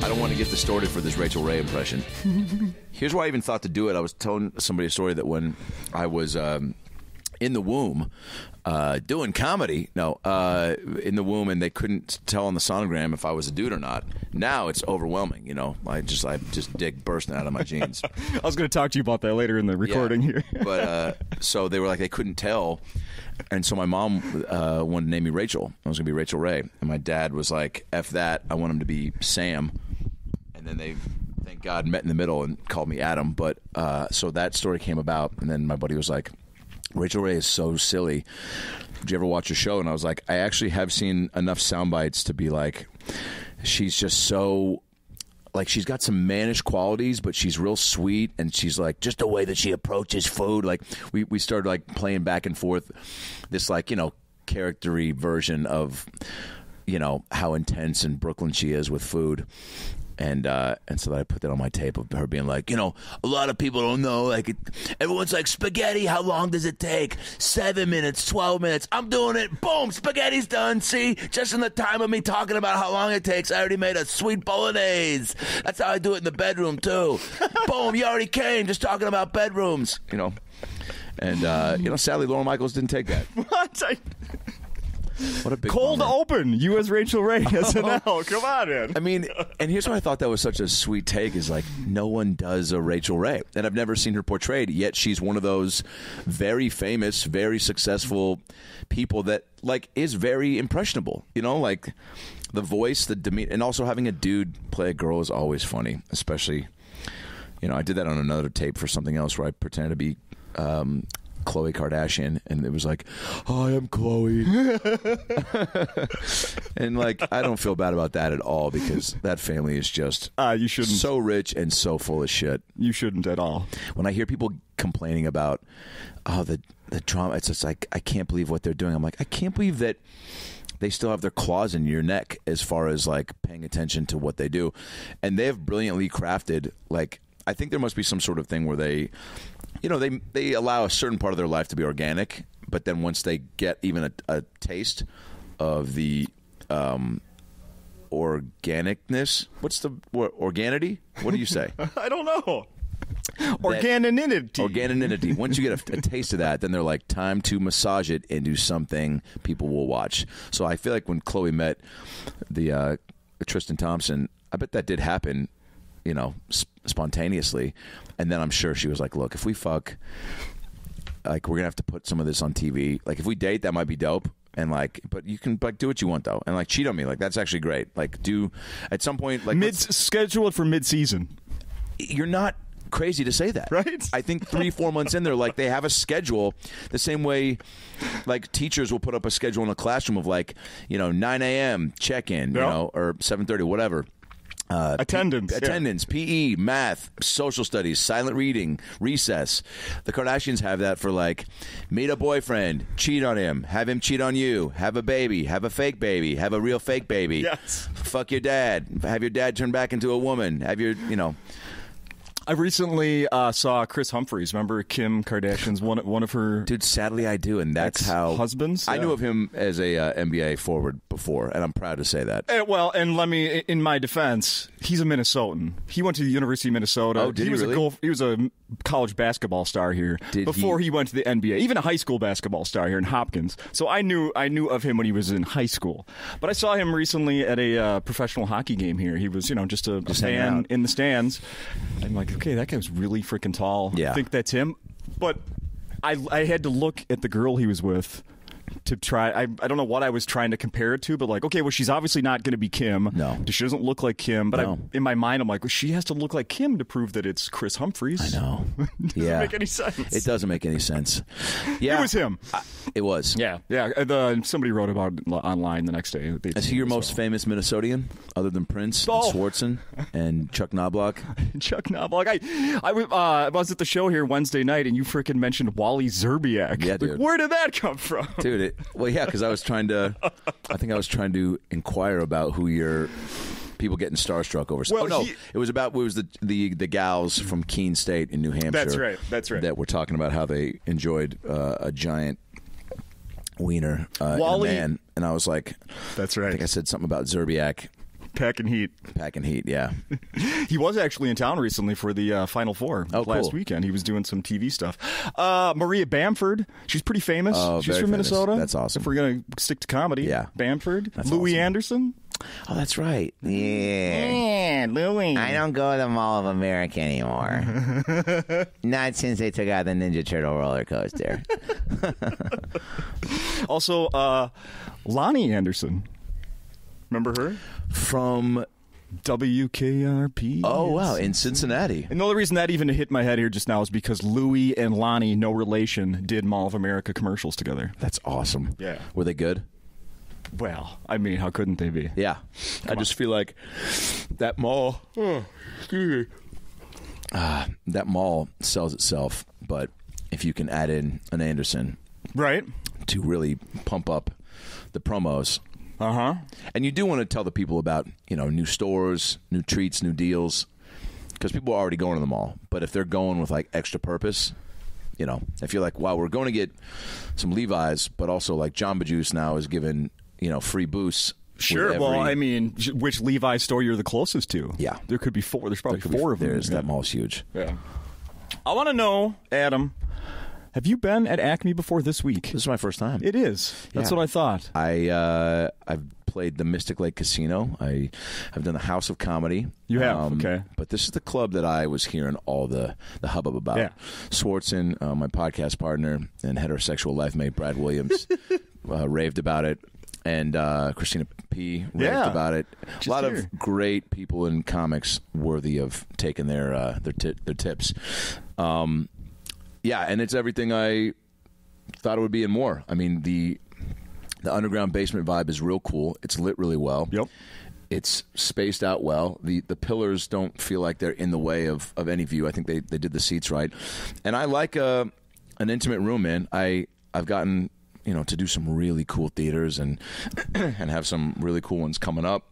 I don't want to get distorted for this Rachel Ray impression. Here's why I even thought to do it. I was telling somebody a story that when I was in the womb doing comedy, in the womb, and they couldn't tell on the sonogram if I was a dude or not. Now it's overwhelming, you know. I just dick bursting out of my jeans. I was going to talk to you about that later in the recording here. But so they were like, they couldn't tell. And so my mom wanted to name me Rachel. I was going to be Rachel Ray. And my dad was like, F that. I want him to be Sam. And then they, thank God, met in the middle and called me Adam. But so that story came about. And then my buddy was like, Rachel Ray is so silly. Did you ever watch her show? And I was like, I actually have seen enough sound bites to be like, she's just so... Like, she's got some mannish qualities, but she's real sweet, and she's like, just the way that she approaches food. Like, we started like playing back and forth this, like, you know, character-y version of, you know, how intense in Brooklyn she is with food. And so I put that on my tape of her being like, you know, a lot of people don't know, like, everyone's like, spaghetti, how long does it take? 7 minutes, 12 minutes. I'm doing it. Boom, spaghetti's done. See, just in the time of me talking about how long it takes, I already made a sweet bolognese. That's how I do it in the bedroom, too. Boom, you already came just talking about bedrooms, you know. And, you know, sadly, Lauren Michaels didn't take that. What? What a big cold bummer. Open. You as Rachel Ray. SNL. Come on, man. I mean, and here's why I thought that was such a sweet take is like, no one does a Rachel Ray. And I've never seen her portrayed, yet she's one of those very famous, very successful people that, like, is very impressionable. You know, like, the voice, the demeanor, and also having a dude play a girl is always funny, especially, you know, I did that on another tape for something else where I pretended to be Khloe Kardashian, and it was like, hi, I'm Khloe. And like, I don't feel bad about that at all, because that family is just you shouldn't. So rich and so full of shit. You shouldn't at all. When I hear people complaining about the drama, it's just like, I can't believe what they're doing. I'm like, I can't believe that they still have their claws in your neck as far as like paying attention to what they do. And they have brilliantly crafted, like, I think there must be some sort of thing where they, you know, they allow a certain part of their life to be organic, but then once they get even a taste of the organicness, what's the word? Organity? What do you say? I don't know. Organinity. Once you get a taste of that, then they're like, time to massage it into something people will watch. So I feel like when Khloe met the Tristan Thompson, I bet that did happen, you know, spontaneously. And then I'm sure she was like, look, if we fuck, like, we're gonna have to put some of this on TV. Like, if we date, that might be dope. And like, but you can like do what you want though, and like cheat on me. Like, that's actually great. Like, do at some point, like, schedule it for mid-season. You're not crazy to say that, right? I think 3-4 months in there, like, they have a schedule the same way like teachers will put up a schedule in a classroom of like, you know, 9 a.m. check-in, you know, or 7:30, whatever. Attendance, PE, math, social studies, silent reading, recess. The Kardashians have that for like, meet a boyfriend, cheat on him, have him cheat on you, have a baby, have a fake baby, have a real fake baby. Yes. Fuck your dad, have your dad turn back into a woman, have your, you know. I recently saw Chris Humphries. Remember Kim Kardashian's one of her... Dude, sadly I do, and that's how... husbands? I knew of him as a NBA forward before, and I'm proud to say that. Well, and let me, in my defense, he's a Minnesotan. He went to the University of Minnesota. Oh, did he really? He was a college basketball star here before he went to the NBA. Even a high school basketball star here in Hopkins. So I knew of him when he was in high school. But I saw him recently at a professional hockey game here. He was, you know, just a fan in the stands. I'm like, okay, that guy was really freaking tall. Yeah. I think that's him. But I had to look at the girl he was with to try. I don't know what I was trying to compare it to, but like, okay, well, she's obviously not going to be Kim. No. She doesn't look like Kim. But No. in my mind, I'm like, well, she has to look like Kim to prove that it's Chris Humphries. I know. Doesn't make any sense. It doesn't make any sense. Yeah. It was him. It was. Yeah. Somebody wrote about it online the next day. Is he your most famous Minnesotian, other than Prince, and Swartzen, and Chuck Knobloch? Chuck Knobloch. I was at the show here Wednesday night, and you freaking mentioned Wally Zerbiak. Yeah, dude. Like, where did that come from? Dude, well, yeah, because I was trying to inquire about who your people getting starstruck over. Well, it was the gals from Keene State in New Hampshire. That's right. That were talking about how they enjoyed a giant wiener in a Wally, man, and I was like, "That's right." I think I said something about Zerbiak. Packing heat, yeah. He was actually in town recently for the Final Four last weekend. He was doing some TV stuff. Maria Bamford, she's pretty famous. She's from Minnesota. That's awesome. If we're going to stick to comedy, yeah. Bamford. That's Louis awesome. Anderson. Oh, that's right. Yeah, Louis. I don't go to the Mall of America anymore. Not since they took out the Ninja Turtle roller coaster. Also, Lonnie Anderson. Remember her? From WKRP. Oh, wow, in Cincinnati. And the only reason that even hit my head here just now is because Louis and Lonnie, no relation, did Mall of America commercials together. That's awesome. Yeah. Were they good? Well, I mean, how couldn't they be? Yeah. I just feel like that mall... that mall sells itself, but if you can add in an Anderson... Right. To really pump up the promos... Uh-huh. And you do want to tell the people about, new stores, new treats, new deals, because people are already going to the mall. But if they're going with, like, extra purpose, if you're like, wow, we're going to get some Levi's, but also, like, Jamba Juice now is giving, free boosts. Sure. Well, I mean, which Levi's store you're the closest to? Yeah. There could be four. There's probably four of them. That mall's huge. Yeah. I want to know, Adam, have you been at Acme before this week? This is my first time. It is. That's what I thought. I've played the Mystic Lake Casino. I've done the House of Comedy. You have? Okay. But this is the club that I was hearing all the hubbub about. Yeah. Swartzen, my podcast partner and heterosexual life mate, Brad Williams, raved about it. And Christina P. raved about it. A lot of great people in comics worthy of taking their tips. Yeah, and it's everything I thought it would be and more. I mean, the underground basement vibe is real cool. It's lit really well. Yep. It's spaced out well. The pillars don't feel like they're in the way of any view. I think they did the seats right. And I like an intimate room, man. I've gotten, to do some really cool theaters and have some really cool ones coming up.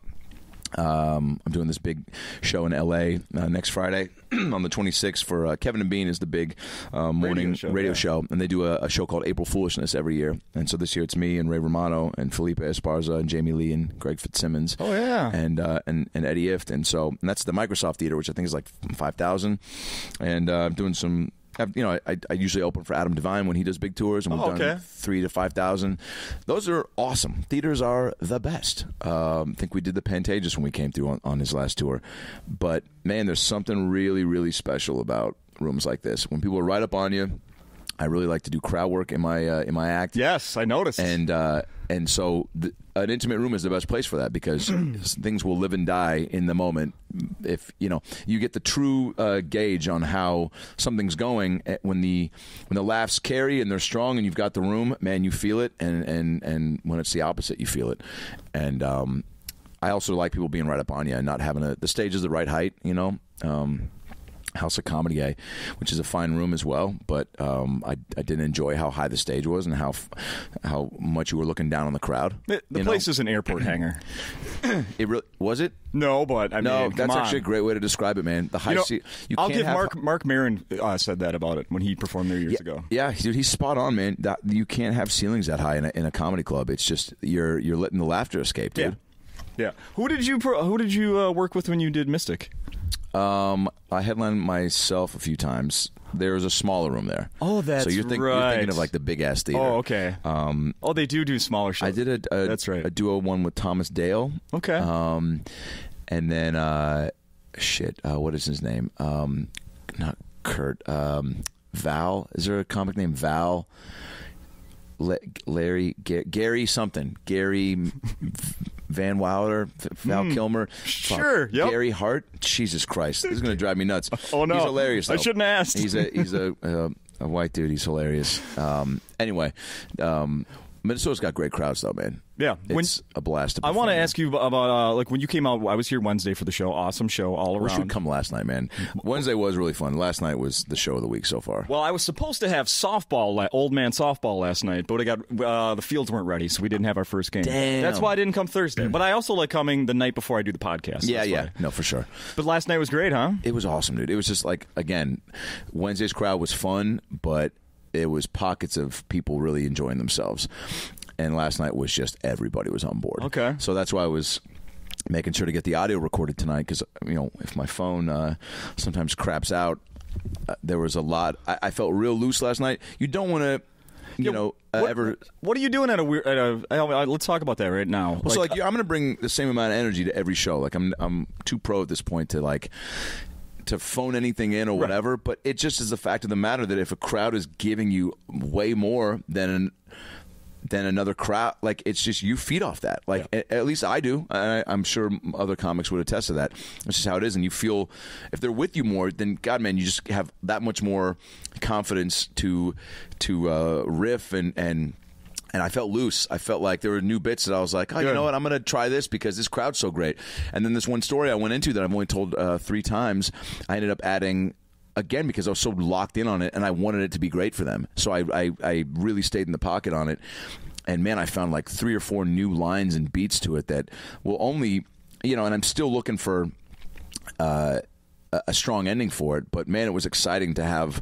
I'm doing this big show in L.A. Next Friday on the 26th for Kevin and Bean is the big morning radio show, and they do a show called April Foolishness every year. And so this year it's me and Ray Romano and Felipe Esparza and Jamie Lee and Greg Fitzsimmons. Oh yeah, and Eddie Ift, and that's the Microsoft Theater, which I think is like 5,000, and I'm doing some. I usually open for Adam Devine when he does big tours, and we've done 3,000 to 5,000. Those are awesome. Theaters are the best. I think we did the Pantages when we came through on his last tour. But, man, there's something really, really special about rooms like this. When people are right up on you, I really like to do crowd work in my act. Yes, I noticed. And so an intimate room is the best place for that because things will live and die in the moment. If you get the true gauge on how something's going when the laughs carry and they're strong and you've got the room, man, you feel it. And when it's the opposite, you feel it. And I also like people being right up on you and not having the stage is the right height. House of Comedy, which is a fine room as well, but I didn't enjoy how high the stage was and how much you were looking down on the crowd. The place is an airport hangar. It really was it? No, but I mean, that's actually a great way to describe it, man. The high seat. I'll give Mark Maron said that about it when he performed there years ago. Yeah, dude, he's spot on, man. You can't have ceilings that high in a comedy club. It's just you're letting the laughter escape, dude. Yeah. Who did you work with when you did Mystic? I headlined myself a few times. There was a smaller room there. Oh, that's so you're thinking of like the big ass theater. Oh, okay. They do smaller shows. I did that's right. a duo one with Thomas Dale. Okay. And then what is his name? Not Kurt. Val. Is there a comic named Val? Gary something. Gary Van Wilder, Val Kilmer. Sure. Yep. Gary Hart. Jesus Christ. This is going to drive me nuts. Oh, no. He's hilarious, though. I shouldn't have asked. He's a white dude. He's hilarious. Anyway, Minnesota's got great crowds, though, man. Yeah. It's a blast to I perform. want to ask you about, like, when you came out, I was here Wednesday for the show. Awesome show all around. We should come last night, man. Wednesday was really fun. Last night was the show of the week so far. Well, I was supposed to have softball, old man softball last night, but the fields weren't ready, so we didn't have our first game. Damn. That's why I didn't come Thursday. But I also like coming the night before I do the podcast. Yeah. No, for sure. But last night was great, huh? It was awesome, dude. It was just like, again, Wednesday's crowd was fun, but it was pockets of people really enjoying themselves. And last night was just everybody was on board. Okay. So that's why I was making sure to get the audio recorded tonight because, if my phone sometimes craps out, there was a lot. I felt real loose last night. You don't want to, ever. What are you doing at a weird? Let's talk about that right now. Well, I'm going to bring the same amount of energy to every show. Like I'm too pro at this point to phone anything in or whatever. Right. But it just is the fact of the matter that if a crowd is giving you way more than another crowd, like, it's just, you feed off that. Like, at least I do. I'm sure other comics would attest to that. It's just how it is. And you feel, if they're with you more, then, God, man, you just have that much more confidence to riff and I felt loose. I felt like there were new bits that I was like, you know what? I'm going to try this because this crowd's so great. And then this one story I went into that I've only told 3 times, I ended up adding again because I was so locked in on it and I wanted it to be great for them. So I really stayed in the pocket on it. And, man, I found like 3 or 4 new lines and beats to it that will only, and I'm still looking for a strong ending for it. But, man, it was exciting to have.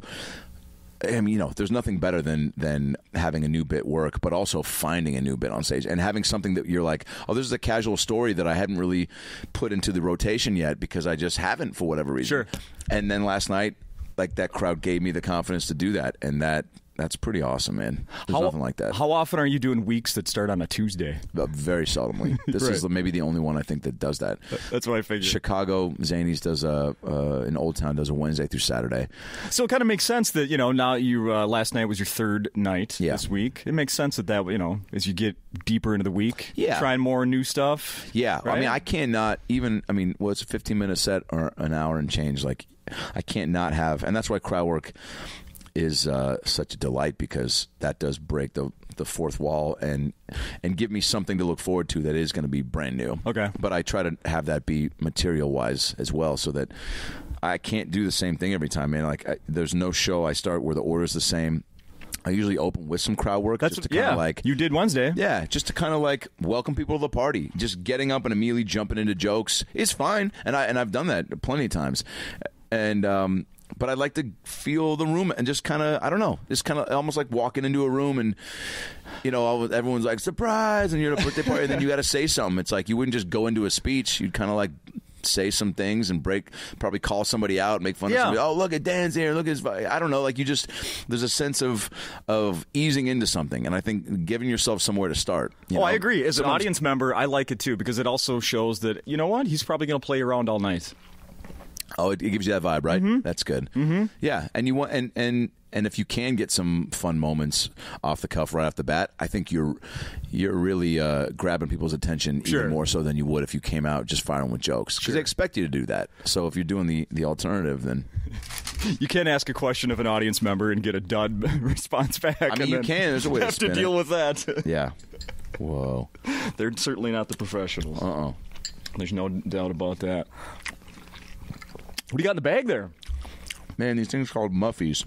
I mean, there's nothing better than having a new bit work, but also finding a new bit on stage and having something that you're like, oh, this is a casual story that I hadn't really put into the rotation yet because I just haven't for whatever reason. Sure. And then last night, like, that crowd gave me the confidence to do that, and that's pretty awesome, man. There's nothing like that. How often are you doing weeks that start on a Tuesday? Very seldomly. This is maybe the only one I think that does that. That's what I figured. Chicago, Zanies does in Old Town does a Wednesday through Saturday. So it kind of makes sense that, now you last night was your 3rd night this week. It makes sense that as you get deeper into the week, trying more new stuff. Yeah. Right? I mean, I cannot even, it's a 15-minute set or an hour and change. Like, I can't not have, and that's why crowd work is such a delight because that does break the 4th wall and give me something to look forward to that is going to be brand new. Okay. But I try to have that be material-wise as well so that I can't do the same thing every time, man. Like, there's no show I start where the order's the same. I usually open with some crowd work. That's just to kind of like you did Wednesday. Yeah, just to kind of like welcome people to the party. Just getting up and immediately jumping into jokes is fine, and I've done that plenty of times. And but I like to feel the room and just kind of, I don't know, just kind of almost like walking into a room and, everyone's like, surprise, and you're at a birthday party, and then you got to say something. It's like you wouldn't just go into a speech. You'd kind of like say some things and probably call somebody out, make fun of somebody. Oh, look at Dan's here. Look at his, I don't know, like there's a sense of easing into something. And I think giving yourself somewhere to start. I agree. As an audience member, I like it too because it also shows that, you know what, he's probably going to play around all night. Oh, it gives you that vibe, right? Mm-hmm. That's good. Mm-hmm. Yeah, and you want and if you can get some fun moments off the cuff right off the bat, I think you're really grabbing people's attention even more so than you would if you came out just firing with jokes because they expect you to do that. So if you're doing the alternative, then you can't ask a question of an audience member and get a dud response back. I mean, you can. There's a way to spin deal with that. Yeah. Whoa. They're certainly not the professionals. There's no doubt about that. What do you got in the bag there? Man, these things called Muffies.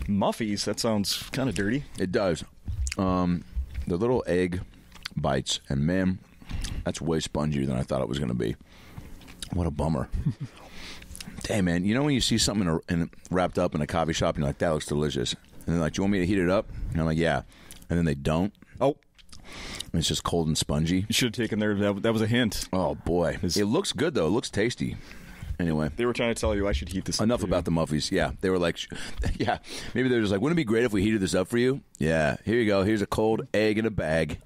Muffies? That sounds kind of dirty. It does. The little egg bites, and man, that's way spongier than I thought it was going to be. What a bummer. Damn, man. You know when you see something wrapped up in a coffee shop, and you're like, that looks delicious. And they're like, do you want me to heat it up? And I'm like, yeah. And then they don't. Oh. And it's just cold and spongy. You should have taken that was a hint. Oh, boy. It looks good, though. It looks tasty. Anyway. They were trying to tell you I should heat this up. Enough about the Muffies. Yeah. They were like, yeah. Maybe they were just like, wouldn't it be great if we heated this up for you? Yeah. Here you go. Here's a cold egg in a bag.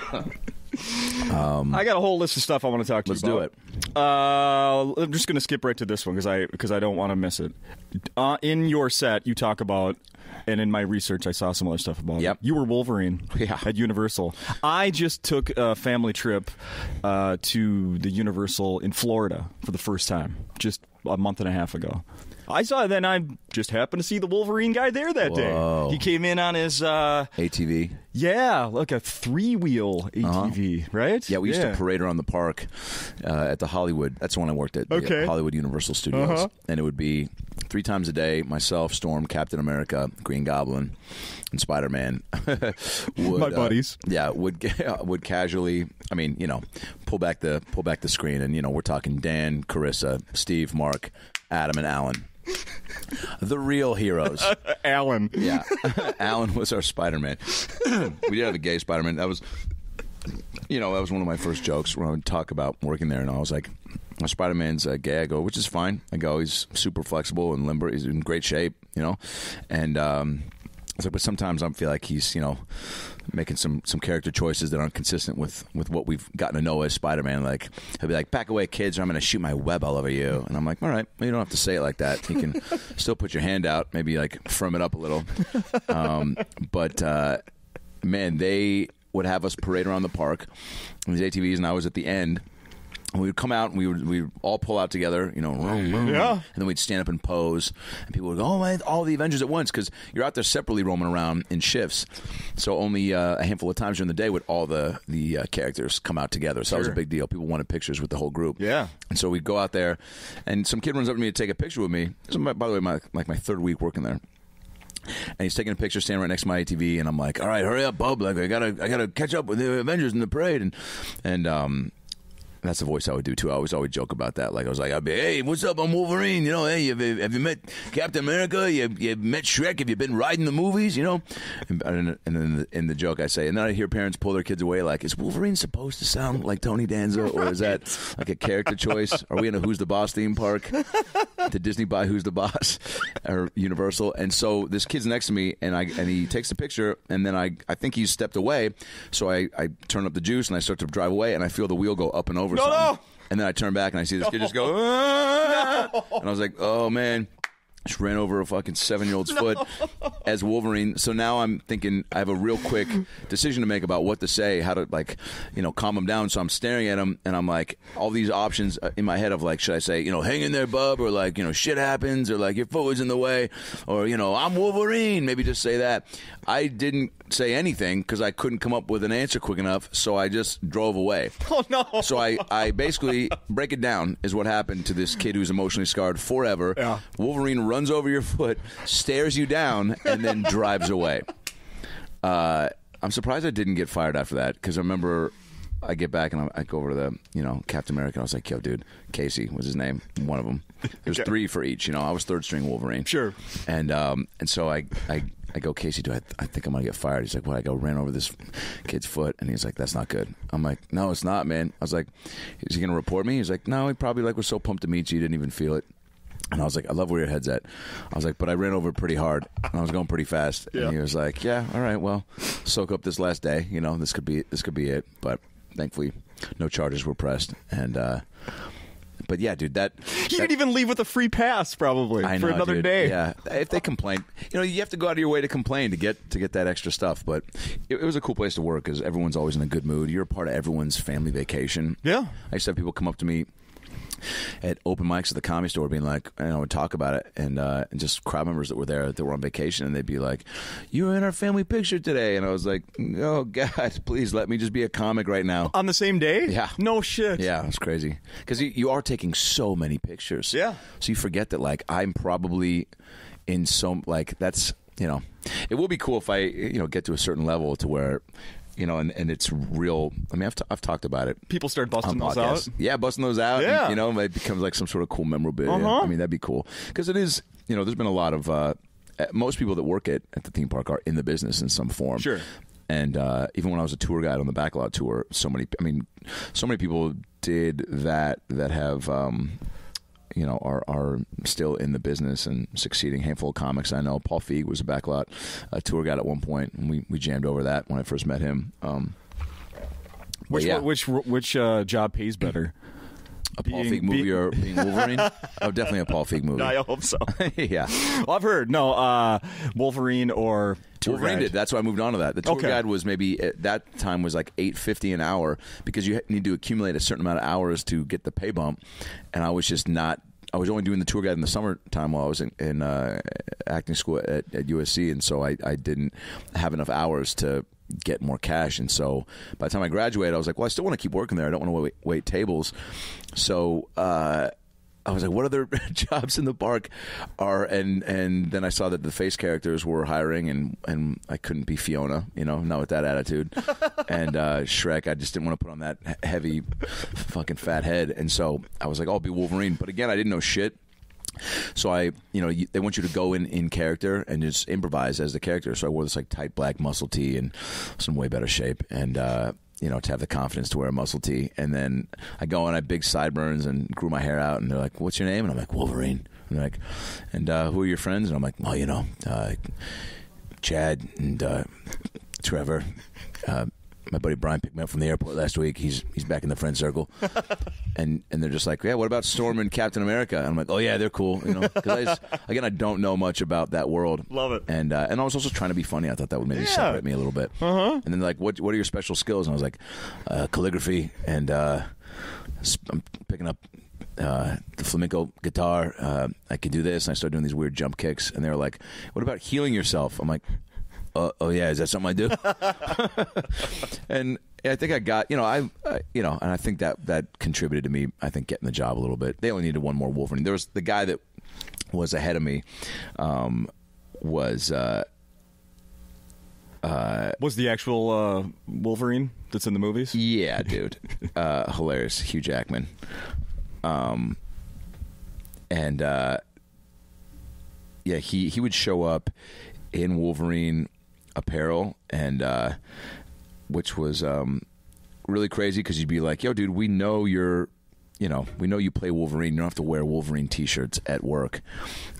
I got a whole list of stuff I want to talk to you about. Let's do it. I'm just going to skip right to this one because I don't want to miss it. In your set, you talk about, and in my research, I saw some other stuff about it. You were Wolverine at Universal. I just took a family trip to the Universal in Florida for the first time, just a month and a half ago. I saw it, then I just happened to see the Wolverine guy there that day. He came in on his ATV. Yeah, like a 3-wheel ATV, right? Yeah, we used to parade around the park at the Hollywood. That's the one I worked at, the Hollywood Universal Studios. And it would be 3 times a day, myself, Storm, Captain America, Green Goblin, and Spider-Man. My buddies. Would casually, I mean, pull back the screen, and, we're talking Dan, Carissa, Steve, Mark, Adam, and Alan. The real heroes. Alan. Yeah. Alan was our Spider-Man. We did have a gay Spider-Man. That was one of my first jokes when I would talk about working there, and I was like, Spider-Man's gay. I go, which is fine. I go, he's super flexible and limber. He's in great shape, And I was like, but sometimes I feel like he's, making some character choices that aren't consistent with what we've gotten to know as Spider-Man. Like, he'll be like, back away, kids, or I'm going to shoot my web all over you. And I'm like, all right, well, you don't have to say it like that. You can still put your hand out, maybe like firm it up a little. But man, they would have us parade around the park in these ATVs, and I was at the end. And we would come out and we would all pull out together, and then we'd stand up and pose, and people would go, oh man, all the Avengers at once, because you're out there separately roaming around in shifts, so only a handful of times during the day would all the characters come out together. So that was a big deal. People wanted pictures with the whole group. Yeah. And so we'd go out there, and some kid runs up to me to take a picture with me. This is, by the way, my 3rd week working there. And he's taking a picture, standing right next to my ATV, and I'm like, all right, hurry up, bub, like I gotta catch up with the Avengers in the parade, and that's the voice I would do too. I always joke about that. Like, I was like, I'd be, hey, what's up? I'm Wolverine. Hey, have you met Captain America? You met Shrek? Have you been riding the movies? And then in the joke I say, and then I hear parents pull their kids away. Like, is Wolverine supposed to sound like Tony Danza, or is that like a character choice? Are we in a Who's the Boss theme park? Did Disney buy Who's the Boss or Universal? And so this kid's next to me, and he takes the picture, and then I think he's stepped away. So I turn up the juice and I start to drive away, and I feel the wheel go up and over. No. And then I turn back and I see this kid just go, and I was like, oh man, just ran over a fucking 7-year-old's foot as Wolverine. So now I'm thinking I have a real quick decision to make about what to say, how to calm him down. So I'm staring at him, and I'm like, all these options in my head of like, should I say, hang in there, bub, or like, shit happens, or like your foot was in the way, or I'm Wolverine. Maybe just say that. I didn't say anything because I couldn't come up with an answer quick enough, so I just drove away. Oh no. So I basically, break it down, is what happened to this kid who's emotionally scarred forever. Yeah. Wolverine runs over your foot, stares you down, and then drives away. I'm surprised I didn't get fired after that, because I remember I get back and I go over to the Captain America, and I was like, yo dude, Casey was his name, one of them. There's 3 for each. I was 3rd string Wolverine. Sure. And so I go, Casey, I think I'm going to get fired. He's like, what? I go, ran over this kid's foot. And he's like, that's not good. I'm like, no, it's not, man. I was like, is he going to report me? He's like, no, he probably was so pumped to meet you, he didn't even feel it. And I was like, I love where your head's at. I was like, but I ran over pretty hard, and I was going pretty fast. Yeah. And he was like, yeah, all right, well, soak up this last day. This could be it. But thankfully, no charges were pressed. And but yeah, dude, he didn't even leave with a free pass, probably, for another day. Yeah, if they complain, you have to go out of your way to complain to get that extra stuff. But it was a cool place to work because everyone's always in a good mood. You're a part of everyone's family vacation. Yeah, I used to have people come up to me at open mics at the Comedy Store being like, would talk about it, and just crowd members that were there that were on vacation, and they'd be like, you were in our family picture today, and I was like, oh guys, please let me just be a comic right now. On the same day? Yeah. No shit. Yeah, it's crazy because you are taking so many pictures. Yeah. So you forget that like I'm probably in some like that's it will be cool if I get to a certain level to where and it's real. I mean, I've talked about it. People start busting those out. Yeah, busting those out. Yeah. And, it becomes like some sort of cool memorabilia. I mean, that'd be cool. Because it is, there's been a lot of, most people that work at the theme park are in the business in some form. Sure. And even when I was a tour guide on the Backlot tour, so many people did that have, are still in the business and succeeding. Handful of comics I know. Paul Feig was a Backlot tour guide at one point, and we jammed over that when I first met him. Which job pays better? A Paul Feig movie or being Wolverine? Oh, definitely a Paul Feig movie. I hope so. Yeah. Well, I've heard. No, Wolverine or tour Wolverine guide. Did. That's why I moved on to that. The tour guide was maybe at that time was like $8.50 an hour because you need to accumulate a certain amount of hours to get the pay bump, and I was just not. I was only doing the tour guide in the summertime while I was in acting school at USC, and so I didn't have enough hours to get more cash. And so by the time I graduated, I was like, well, I still want to keep working there. I don't want to wait tables. So I was like, what other jobs in the park are? And then I saw that the face characters were hiring, and I couldn't be Fiona, not with that attitude. And Shrek, I just didn't want to put on that heavy fucking fat head. And so I was like, I'll be Wolverine. But again, I didn't know shit. So they want you to go in character and just improvise as the character. So I wore this like tight black muscle tee and was in way better shape. And, to have the confidence to wear a muscle tee. And then I go and I had big sideburns and grew my hair out. And they're like, what's your name? And I'm like, Wolverine. And they're like, and who are your friends? And I'm like, well, Chad and Trevor. My buddy Brian picked me up from the airport last week. He's back in the friend circle. And they're just like, yeah, what about Storm and Captain America? And I'm like, oh, yeah, they're cool. Because I don't know much about that world. Love it. And I was also trying to be funny. I thought that would maybe separate me a little bit. Uh-huh. And then like, what are your special skills? And I was like, calligraphy, and I'm picking up the flamenco guitar. I can do this. And I started doing these weird jump kicks. And they were like, what about healing yourself? I'm like, oh yeah, is that something I do? And I think I got, and I think that contributed to me, I think, getting the job a little bit. They only needed one more Wolverine. There was the guy that was ahead of me, was the actual Wolverine that's in the movies? Yeah, dude. Hilarious. Hugh Jackman. He would show up in Wolverine apparel, and which was really crazy because you'd be like, yo, dude, we know you play Wolverine. You don't have to wear Wolverine t-shirts at work.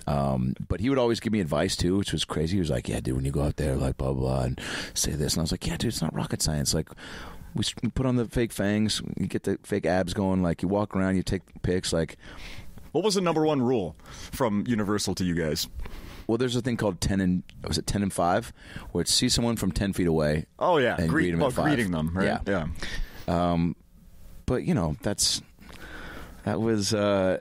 But he would always give me advice too, which was crazy. He was like, yeah, dude, when you go out there, like blah, blah, and say this. And I was like, yeah, dude, it's not rocket science. Like, we put on the fake fangs, you get the fake abs going, like you walk around, you take pics. Like, what was the number one rule from Universal to you guys? Well, there's a thing called 10 and 5, where it's see someone from 10 feet away. Oh yeah, and greet them at 5. Greeting them, right? Yeah. But that was I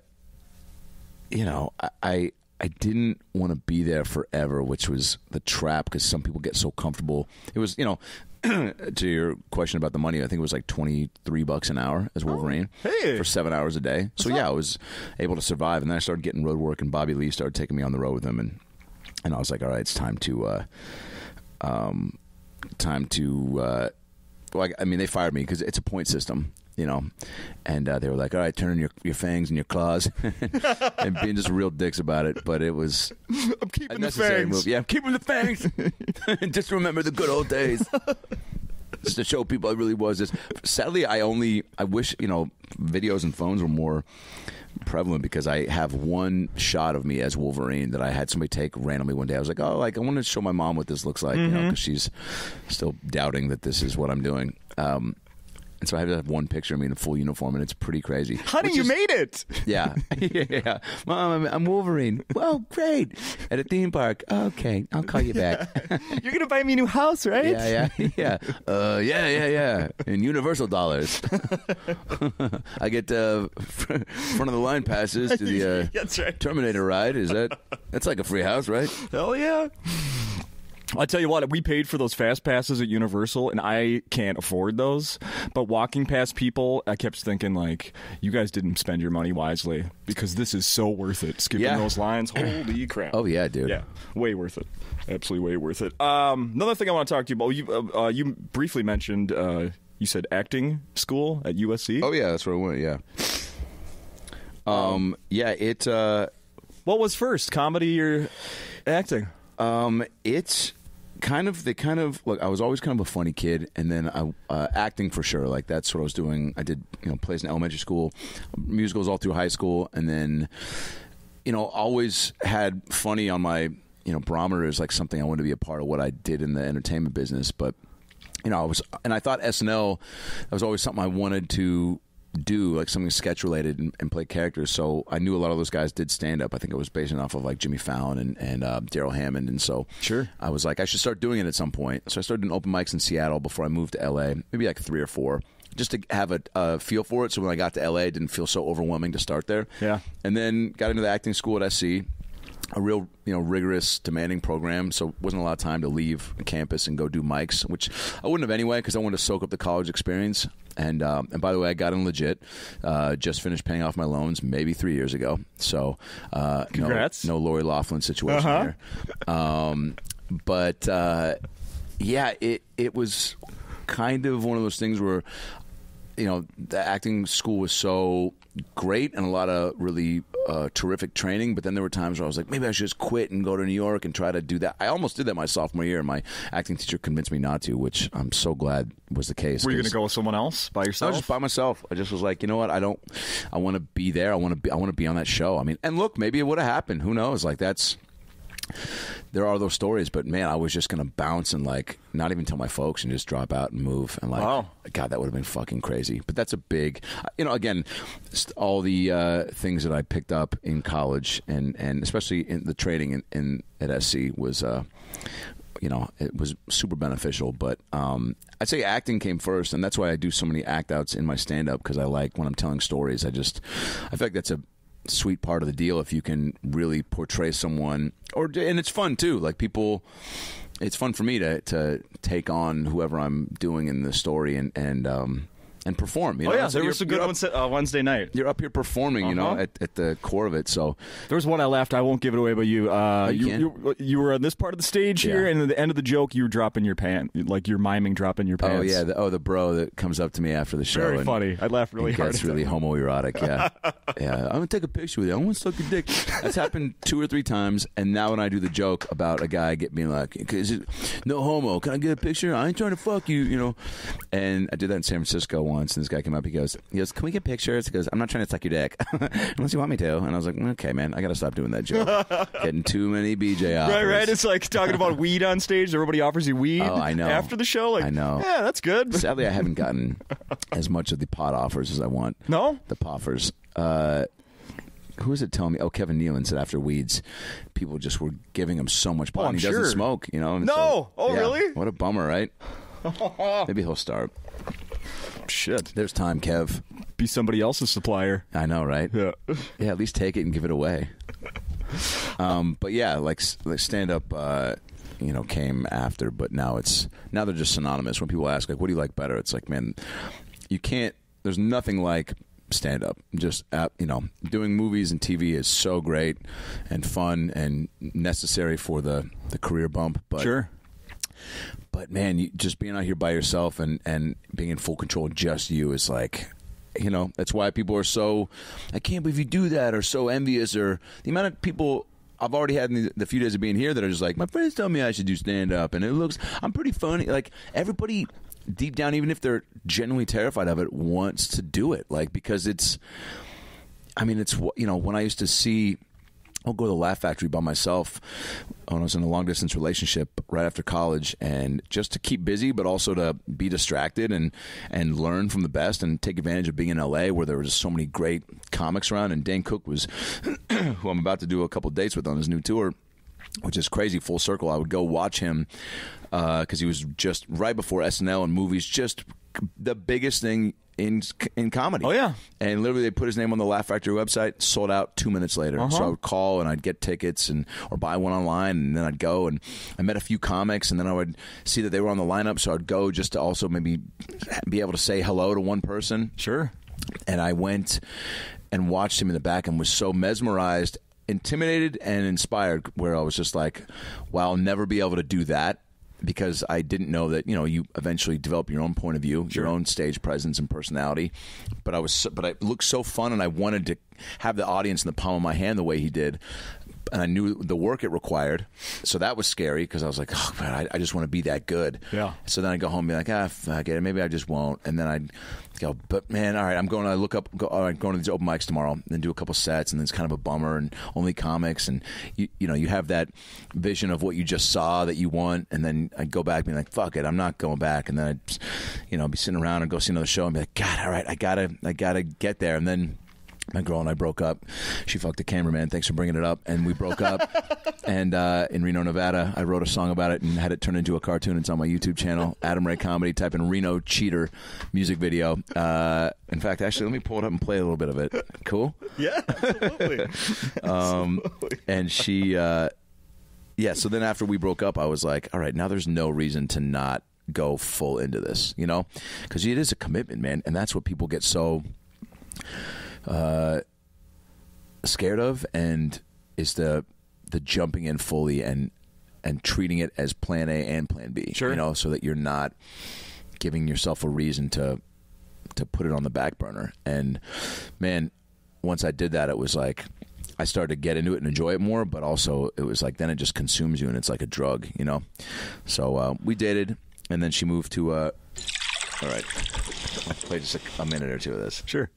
didn't want to be there forever, which was the trap, because some people get so comfortable. It was to your question about the money, I think it was like $23 an hour as Wolverine for 7 hours a day. So I was able to survive, and then I started getting road work, and Bobby Lee started taking me on the road with him, and I was like, all right, it's time to well, I mean, they fired me because it's a point system, and they were like, all right, turn in your fangs and your claws, and being just real dicks about it. But it was I'm keeping the fangs. Move. Yeah, I'm keeping the fangs. Just remember the good old days. Just to show people I really was this. Sadly, I wish videos and phones were more prevalent, because I have one shot of me as Wolverine that I had somebody take randomly one day. I was like, I want to show my mom what this looks like, because she's still doubting that this is what I'm doing. And so I have to have one picture of me in a full uniform, and it's pretty crazy. Honey, you made it! Yeah. Yeah. Mom, I'm Wolverine. Well, great. At a theme park. Okay, I'll call you back. You're going to buy me a new house, right? Yeah. Yeah. In Universal dollars. I get front of the line passes to the That's right. Terminator ride. That's like a free house, right? Hell yeah. I'll tell you what, we paid for those fast passes at Universal, and I can't afford those. But walking past people, I kept thinking, like, you guys didn't spend your money wisely, because this is so worth it. Skipping those lines, holy crap. Oh, yeah, dude. Yeah, way worth it. Absolutely way worth it. Another thing I want to talk to you about, you briefly mentioned, you said acting school at USC? Oh, yeah, that's where I went, yeah. What was first, comedy or acting? It's look, I was always kind of a funny kid, and then acting for sure. Like, that's what I was doing. I did plays in elementary school, musicals all through high school, and then always had funny on my barometer as like something I wanted to be a part of what I did in the entertainment business. But I thought SNL, that was always something I wanted to do, like something sketch related and play characters. So I knew a lot of those guys did stand up. I think it was based off of like Jimmy Fallon and Daryl Hammond, and so sure, I was like, I should start doing it at some point. So I started doing open mics in Seattle before I moved to LA, maybe like 3 or 4. just to have a feel for it. So when I got to LA, it didn't feel so overwhelming to start there. Yeah. And then got into the acting school at SC. A real, rigorous, demanding program, so wasn't a lot of time to leave campus and go do mics, which I wouldn't have anyway because I wanted to soak up the college experience. And by the way, I got in legit. Just finished paying off my loans maybe 3 years ago. So congrats. No Lori Loughlin situation here. But it was kind of one of those things where the acting school was so great and a lot of really terrific training, but then there were times where I was like, maybe I should just quit and go to New York and try to do that. I almost did that my sophomore year, and my acting teacher convinced me not to, which I'm so glad was the case. Were you going to go with someone else, by yourself? I was just by myself. I just was like, you know what? I want to be there. I want to be on that show. I mean, and look, maybe it would have happened. Who knows? Like there are those stories, but man, I was just going to bounce and not even tell my folks and just drop out and move. And God, that would have been fucking crazy. But that's a big, again, all the things that I picked up in college and especially in the training at SC was, it was super beneficial. But I'd say acting came first, and that's why I do so many act outs in my stand up, because I like when I'm telling stories. I feel like that's a sweet part of the deal if you can really portray someone, and it's fun too. Like people, it's fun for me to take on whoever I'm doing in the story and perform. There was a good one Wednesday night. You're up here performing, at the core of it. So there was one I laughed. I won't give it away, but you were on this part of the stage here, and at the end of the joke, you were dropping your pants, like you're miming dropping your pants. Oh yeah, the bro that comes up to me after the show. Very funny. I laughed really hard. That's really homoerotic. Yeah, yeah. I'm gonna take a picture with you. I want to suck your dick. That's happened 2 or 3 times, and now when I do the joke about a guy being like, "Is it no homo? Can I get a picture? I ain't trying to fuck you," And I did that in San Francisco once, and this guy came up. He goes, "Can we get pictures?" He goes, "I'm not trying to suck your dick unless you want me to." And I was like, "Okay, man, I got to stop doing that joke. Getting too many BJ offers." Right. It's like talking about weed on stage. Everybody offers you weed. Oh, I know. After the show, I know. Yeah, that's good. Sadly, I haven't gotten as much of the pot offers as I want. No, the poffers. Who was it telling me? Oh, Kevin Nealon said after Weeds, people just were giving him so much pot. I'm he sure. doesn't smoke, No. So, Really? What a bummer, right? Maybe he'll start. Shit. There's time, Kev. Be somebody else's supplier. I know, right? Yeah. Yeah, at least take it and give it away. But yeah, like stand up, came after, but now they're just synonymous. When people ask, like, what do you like better? It's like, man, there's nothing like stand up. Just, doing movies and TV is so great and fun and necessary for the career bump. But sure. But man, just being out here by yourself and being in full control of just you is like, that's why people are so, I can't believe you do that, or so envious, or the amount of people I've already had in the few days of being here that are just like, my friends tell me I should do stand up and I'm pretty funny. Like everybody deep down, even if they're genuinely terrified of it, wants to do it. Like, because when I used to see, I'll go to the Laugh Factory by myself when I was in a long-distance relationship right after college, and just to keep busy, but also to be distracted and learn from the best and take advantage of being in L.A. where there were just so many great comics around. And Dan Cook was, who I'm about to do a couple of dates with on his new tour, which is crazy, full circle. I would go watch him because he was just right before SNL and movies, just the biggest thing in comedy. Oh, yeah. And literally they put his name on the Laugh Factory website, sold out 2 minutes later. So I would call and I'd get tickets or buy one online, and then I'd go, and I met a few comics, and then I would see that they were on the lineup, so I'd go just to also maybe be able to say hello to one person. Sure. And I went and watched him in the back and was so mesmerized, intimidated, and inspired, where I was just like, wow, I'll never be able to do that. Because I didn't know that, you eventually develop your own point of view, your own stage presence and personality. But it looked so fun, and I wanted to have the audience in the palm of my hand the way he did. And I knew the work it required. So that was scary, because I was like, oh, man, I just want to be that good. Yeah. So then I'd go home and be like, fuck it, maybe I just won't. And then I'd go, but man, all right, I'm going to going to these open mics tomorrow, and then do a couple sets, and then it's kind of a bummer, and only comics. And, you have that vision of what you just saw that you want. And then I'd go back and be like, fuck it, I'm not going back. And then I'd, be sitting around and go see another show and be like, God, all right, I gotta get there. And then My girl and I broke up. She fucked a cameraman. Thanks for bringing it up. And we broke up. And in Reno, Nevada, I wrote a song about it and had it turned into a cartoon. It's on my YouTube channel, Adam Ray Comedy. Type in Reno Cheater music video. In fact, actually, let me pull it up and play a little bit of it. Cool? Yeah, absolutely. And she, so then after we broke up, I was like, all right, now there's no reason to not go full into this, you know? Because it is a commitment, man. And that's what people get so... scared of, and is the jumping in fully and treating it as plan A and plan B. Sure. You know, so that you're not giving yourself a reason to put it on the back burner. And man, once I did that, it was like I started to get into it and enjoy it more, but also it was like then it just consumes you and it's like a drug, you know? So we dated, and then she moved to all right, I'll play just a minute or two of this. Sure.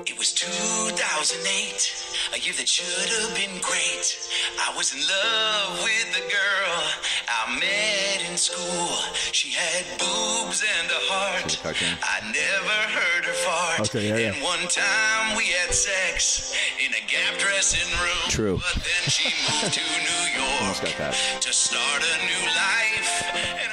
It was 2008, a year that should have been great. I was in love with a girl I met in school. She had boobs and a heart. I never heard her fart. Okay, yeah. And one time we had sex in a Gap dressing room. True. But then she moved to New York to start a new life. And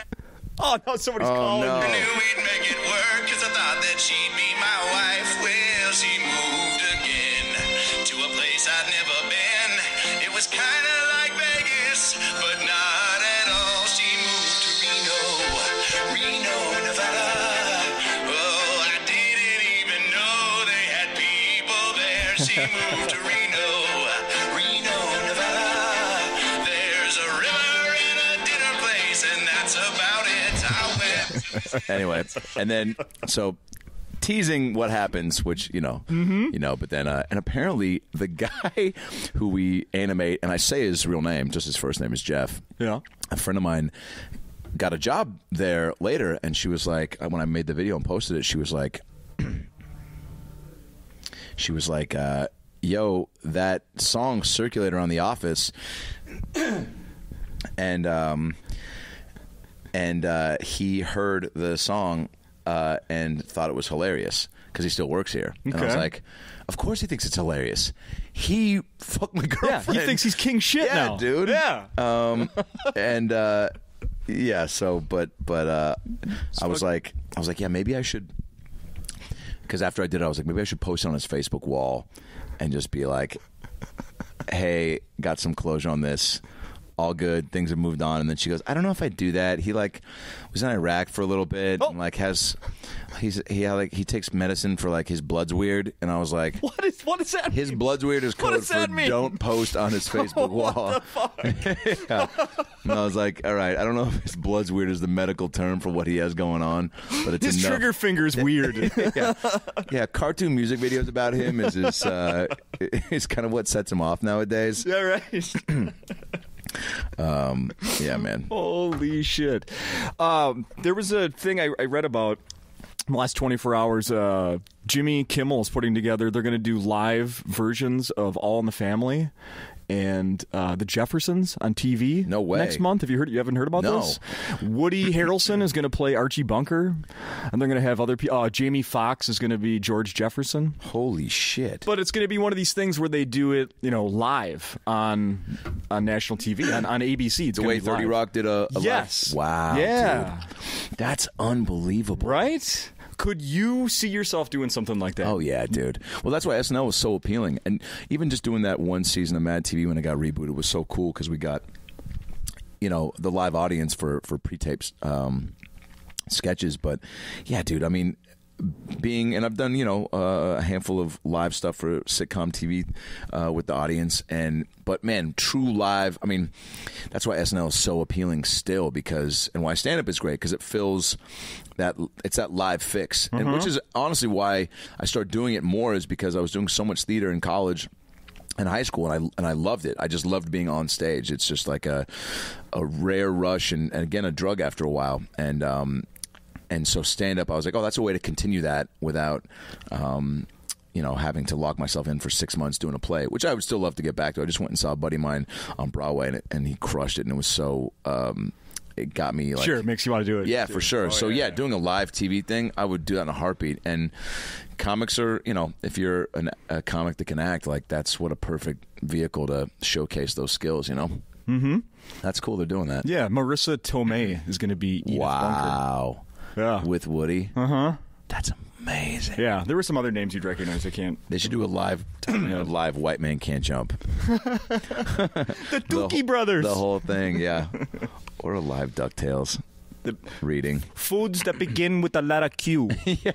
Oh, no, somebody's calling. no. I knew we'd make it work, cause I thought that she'd be my wife. Well, she moved again to a place I'd never been. It was kinda like Vegas, but not at all. She moved to Reno, Nevada. Oh, I didn't even know they had people there. She moved to Reno, Nevada. There's a river and a dinner place, and that's about it. Anyway, and then so teasing what happens, which you know, but then and apparently the guy who we animate, and I say his real name, just his first name is Jeff. Yeah. A friend of mine got a job there later, and she was like, when I made the video and posted it, she was like, yo, that song circulated around the office, and he heard the song and thought it was hilarious because he still works here. And I was like, of course he thinks it's hilarious. He fucked my girlfriend. Yeah, he thinks he's king shit now. Yeah, dude. Yeah. So, but I was like, yeah, maybe I should. Because after I did it, I was like, maybe I should post it on his Facebook wall and just be like, hey, got some closure on this. All good. Things have moved on. And then she goes, I don't know if I'd do that. He was in Iraq for a little bit. And he takes medicine for like his blood's weird. And I was like, What does that mean? his blood's weird is code for don't post on his Facebook wall. What the fuck? Yeah. And I was like, all right, I don't know if his blood's weird is the medical term for what he has going on, but it's His enough. trigger finger's weird. Yeah, cartoon music videos about him is kind of what sets him off nowadays. Yeah, right. Yeah, man. Holy shit. There was a thing I read about in the last 24 hours. Jimmy Kimmel is putting together, they're going to do live versions of All in the Family and the Jeffersons on TV. No way. Next month. You haven't heard about No. this? Woody Harrelson is going to play Archie Bunker, and they're going to have other people. Jamie Foxx is going to be George Jefferson. Holy shit. But it's going to be one of these things where they do it, live on national TV, on ABC. It's the gonna way be 30 live. Rock did a Yes. live. Wow. Yeah. Dude. That's unbelievable. Right? Could you see yourself doing something like that? Oh, yeah, dude. Well, that's why SNL was so appealing. And even just doing that one season of Mad TV when it got rebooted was so cool because we got, the live audience for pre-taped sketches. But, yeah, dude, I mean, and I've done, a handful of live stuff for sitcom TV with the audience. But man, true live, I mean, that's why SNL is so appealing still and why stand-up is great because it fills it's that live fix. And which is honestly why I started doing it more is because I was doing so much theater in college and high school, and I loved it. I just loved being on stage. It's just like a rare rush and again, a drug after a while. And so stand-up, I was like, oh, that's a way to continue that without, having to lock myself in for 6 months doing a play, which I would still love to get back to. I just went and saw a buddy of mine on Broadway, and he crushed it, and it was so it got me like, sure, it makes you want to do it. yeah, for sure. Oh, So yeah. doing a live TV thing, I would do that in a heartbeat. And comics are, if you're a comic that can act, like that's what a perfect vehicle to showcase those skills. Mm-hmm. That's cool. They're doing that. Yeah, Marissa Tomei is going to be Edith Wow. Bunker. Yeah. With Woody. Uh-huh. That's amazing. Yeah, there were some other names you'd recognize. I can't. They should do a live White Man Can't Jump. The Dookie Brothers. The whole thing, yeah. Or a live DuckTales reading. Foods that begin with the letter Q. Yeah.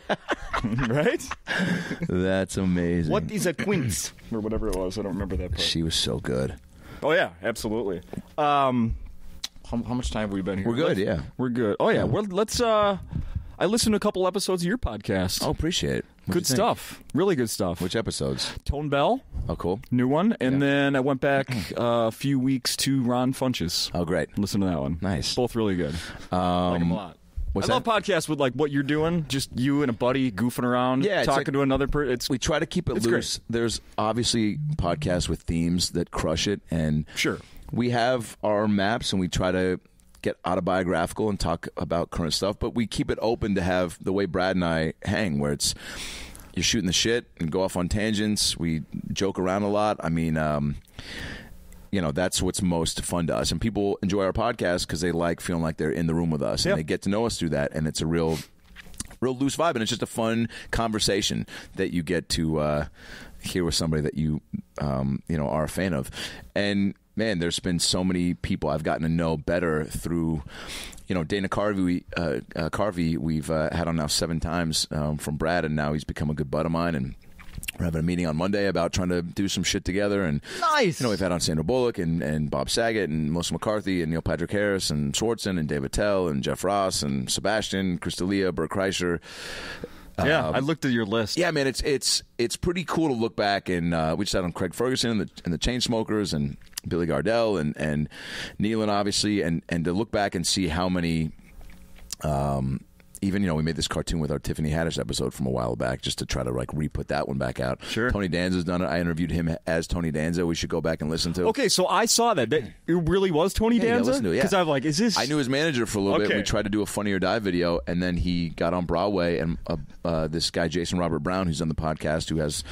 Right? That's amazing. What is a quince? Or whatever it was. I don't remember that part. She was so good. Oh, yeah, absolutely. How much time have we been here? We're good, yeah. We're good. Oh, yeah. Well, let's... I listened to a couple episodes of your podcast. Oh, appreciate it. Good stuff. Really good stuff. Which episodes? Tone Bell. Oh, cool. New one. And then I went back a few weeks to Ron Funches. Oh, great. Listen to that one. Nice. Both really good. I like them a lot. I love podcasts with like what you're doing, just you and a buddy goofing around, talking to another person. We try to keep it loose. Great. There's obviously podcasts with themes that crush it, and sure, we have our maps, and we try to get autobiographical and talk about current stuff, but we keep it open to have the way Brad and I hang, where it's you're shooting the shit and go off on tangents. We joke around a lot. I mean, that's what's most fun to us, and people enjoy our podcast because they like feeling like they're in the room with us, and they get to know us through that, and it's a real loose vibe, and it's just a fun conversation that you get to hear with somebody that you are a fan of. And man, there's been so many people I've gotten to know better through, Dana Carvey, we've had on now 7 times from Brad, and now he's become a good bud of mine, and we're having a meeting on Monday about trying to do some shit together. And nice. We've had on Sandra Bullock and Bob Saget and Melissa McCarthy and Neil Patrick Harris and Swartzen and David Tell and Jeff Ross and Sebastian, Chris D'Elia, Bert Kreischer. Yeah, I looked at your list. Yeah, man, it's pretty cool to look back, and we just had on Craig Ferguson and the Chainsmokers and Billy Gardell and Nealon, obviously, and to look back and see how many. Even, we made this cartoon with our Tiffany Haddish episode from a while back just to try to, re-put that one back out. Sure. Tony Danza's done it. I interviewed him as Tony Danza. We should go back and listen to. Okay, so I saw that. It really was Tony Danza? Listen to it, yeah. Because I'm like, is this... I knew his manager for a little bit. We tried to do a Funny or Die video, and then he got on Broadway, and this guy, Jason Robert Brown, who's on the podcast, who has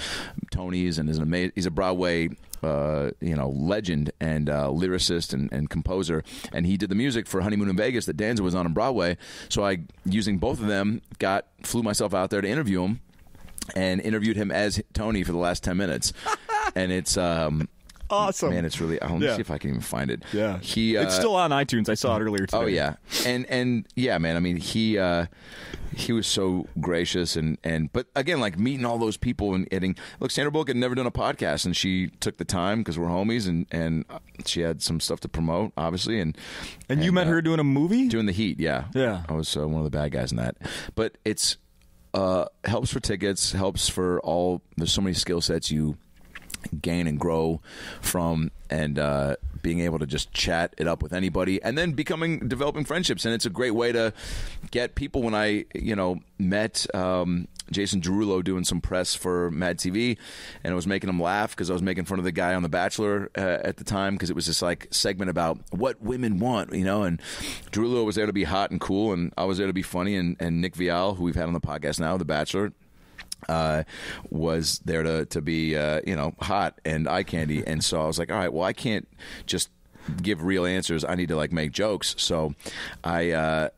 Tonys and is an amazing... He's a Broadway... legend and lyricist and composer, and he did the music for Honeymoon in Vegas that Danza was on Broadway. So I, using both of them, flew myself out there to interview him, and interviewed him as Tony for the last 10 minutes. And it's awesome, man. It's really. Let me see if I can even find it. Yeah, it's still on iTunes. I saw it earlier today. Oh yeah, and yeah, man. I mean, he was so gracious, but again, meeting all those people and getting. Look, Sandra Bullock had never done a podcast, and she took the time because we're homies, and she had some stuff to promote, obviously, and you met her doing a movie, doing The Heat. Yeah, I was one of the bad guys in that, but it's helps for tickets, helps for all. There's so many skill sets you gain and grow from, and being able to just chat it up with anybody, and then developing friendships. And it's a great way to get people. When I met Jason Derulo doing some press for Mad TV, and I was making him laugh because I was making fun of the guy on The Bachelor at the time, because it was this segment about what women want, and Derulo was there to be hot and cool, and I was there to be funny, and Nick Vial, who we've had on the podcast now, The Bachelor, was there to be hot and eye candy. And so I was like, all right, well, I can't just give real answers. I need to make jokes. So I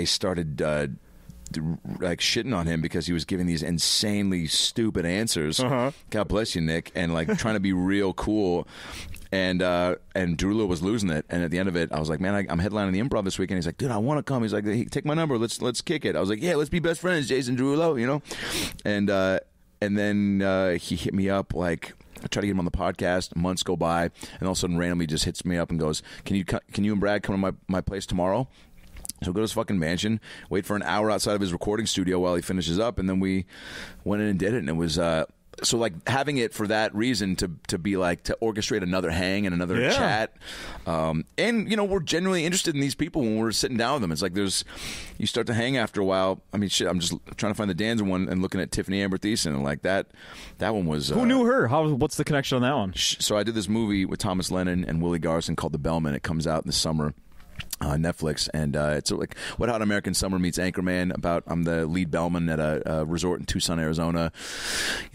started shitting on him because he was giving these insanely stupid answers. God bless you, Nick. And trying to be real cool. And Derulo was losing it. And at the end of it, I was like, man, I'm headlining the Improv this weekend. He's like, dude, I want to come. He's like, hey, take my number. Let's kick it. I was like, yeah, let's be best friends, Jason Derulo, And then he hit me up, I tried to get him on the podcast. Months go by, and all of a sudden, randomly, just hits me up and goes, "Can you and Brad come to my place tomorrow?" So go to his fucking mansion, wait for an hour outside of his recording studio while he finishes up, and then we went in and did it, and it was. So having it for that reason to be to orchestrate another hang and another chat, and we're genuinely interested in these people when we're sitting down with them. It's you start to hang after a while. I mean, shit, I'm just trying to find the Danza one and looking at Tiffany Amber Thiessen, and that one was. Who knew her? What's the connection on that one? So I did this movie with Thomas Lennon and Willie Garson called The Bellman. It comes out in the summer. Netflix, and it's like What Hot American Summer meets Anchorman. I'm the lead bellman at a resort in Tucson, Arizona.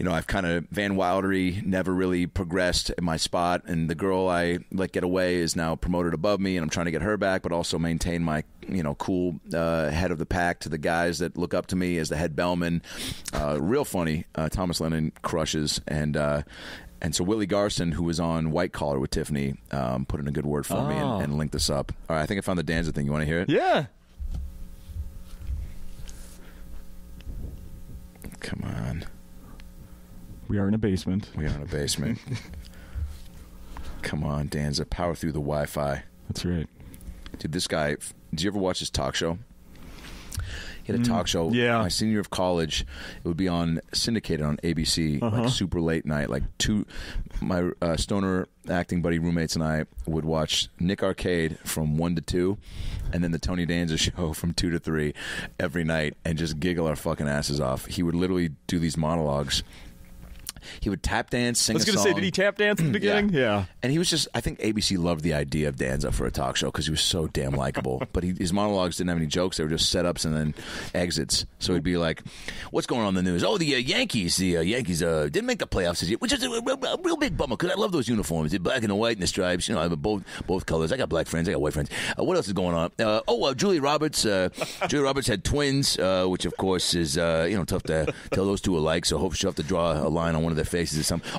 I've kind of Van Wildery, never really progressed in my spot, and the girl I let get away is now promoted above me, and I'm trying to get her back, but also maintain my cool head of the pack to the guys that look up to me as the head bellman. Real funny. Thomas Lennon crushes, and so Willie Garson, who was on White Collar with Tiffany, put in a good word for me and linked us up. All right, I think I found the Danza thing. You want to hear it? Yeah. Come on. We are in a basement. Come on, Danza. Power through the Wi-Fi. That's right. Dude, this guy, did you ever watch his talk show? He had a talk show. Yeah. My senior year of college, it would be syndicated on ABC, like super late night. Like my stoner acting buddy roommates and I would watch Nick Arcade from 1 to 2, and then the Tony Danza show from 2 to 3 every night, and just giggle our fucking asses off. He would literally do these monologues. He would tap dance, sing a song. I was going to say, did he tap dance in the beginning? Yeah. And he was just, I think ABC loved the idea of Danza for a talk show because he was so damn likable. But his monologues didn't have any jokes. They were just setups and then exits. So he'd be like, what's going on in the news? Oh, the Yankees. The Yankees didn't make the playoffs this year, which is a real big bummer because I love those uniforms. The black and the white and the stripes. I have both colors. I got black friends. I got white friends. What else is going on? Julia Roberts. Julia Roberts had twins, which, of course, is tough to tell those two alike. So hopefully she'll have to draw a line on one of their faces or something.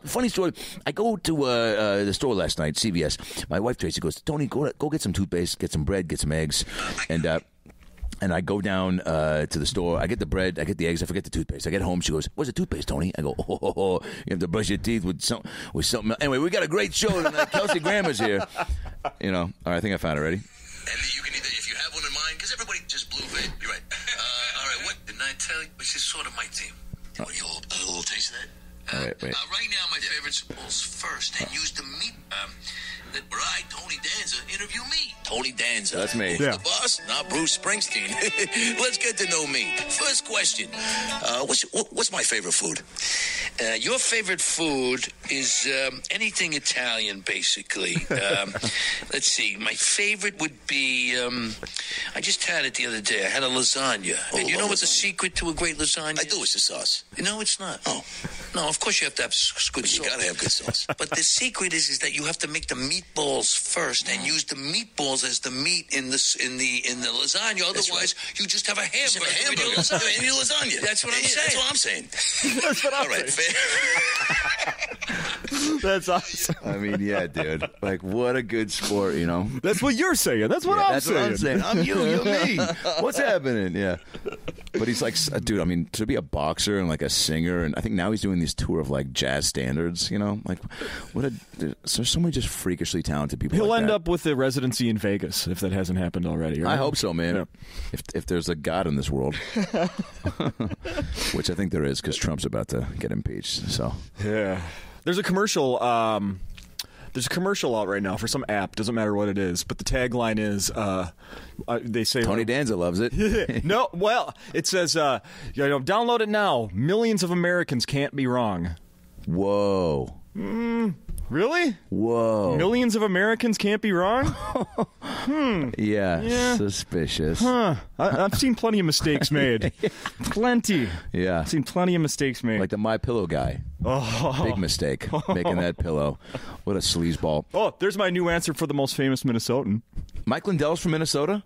Funny story. I go to the store last night, CVS. My wife Tracy goes, Tony, go get some toothpaste, get some bread, get some eggs, and I go down to the store. I get the bread, I get the eggs, I forget the toothpaste. I get home. She goes, "Where's the toothpaste, Tony?" I go, "Oh, you have to brush your teeth with something." Anyway, we got a great show tonight. Kelsey Grammer's here. All right, I think I found it. Ready? And you can either, if you have one in mind, because everybody just blew it. You're right. All right, what didn't I tell you? Which is sort of my theme. You want a little taste of that? Wait. Right now, my favorite balls first, and use the meat. Right, Tony Danza, interview me. Tony Danza. That's me. Who's the boss? Not Bruce Springsteen. Let's get to know me. First question. What's my favorite food? Your favorite food is anything Italian, basically. Let's see. My favorite would be, I just had it the other day. I had a lasagna. And you know what the secret to a great lasagna is? I do. It's the sauce. No, it's not. Oh. No, of course you have to have good sauce. You got to have good sauce. But the secret is that you have to make the meatballs first and use the meatballs as the meat in the lasagna. Otherwise, you just have a hamburger. In your lasagna. That's what I'm saying. That's what I'm saying. That's what I'm saying. Fair. That's awesome. I mean, yeah, dude. Like, what a good sport, That's what you're saying. That's what I'm saying. What I'm saying. I'm you, you're me. What's happening? Yeah. But he's like, dude, I mean, to be a boxer and like a singer, and I think now he's doing this tour of like jazz standards, like there's so many just freakishly talented people. He'll like end that. up with a residency in Vegas if that hasn't happened already. Right? I hope so, man. Yeah. If there's a God in this world, which I think there is, because Trump's about to get impeached. So yeah, there's a commercial. There's a commercial out right now for some app. Doesn't matter what it is, but the tagline is, they say Tony Danza loves it. No, well, it says, download it now. Millions of Americans can't be wrong. Whoa. Really? Whoa. Millions of Americans can't be wrong? Yeah. Suspicious. Huh. I've seen plenty of mistakes made. Plenty. Yeah. I've seen plenty of mistakes made. Like the My Pillow guy. Oh. Big mistake. Making that pillow. What a sleazeball. Oh, there's my new answer for the most famous Minnesotan. Mike Lindell's from Minnesota?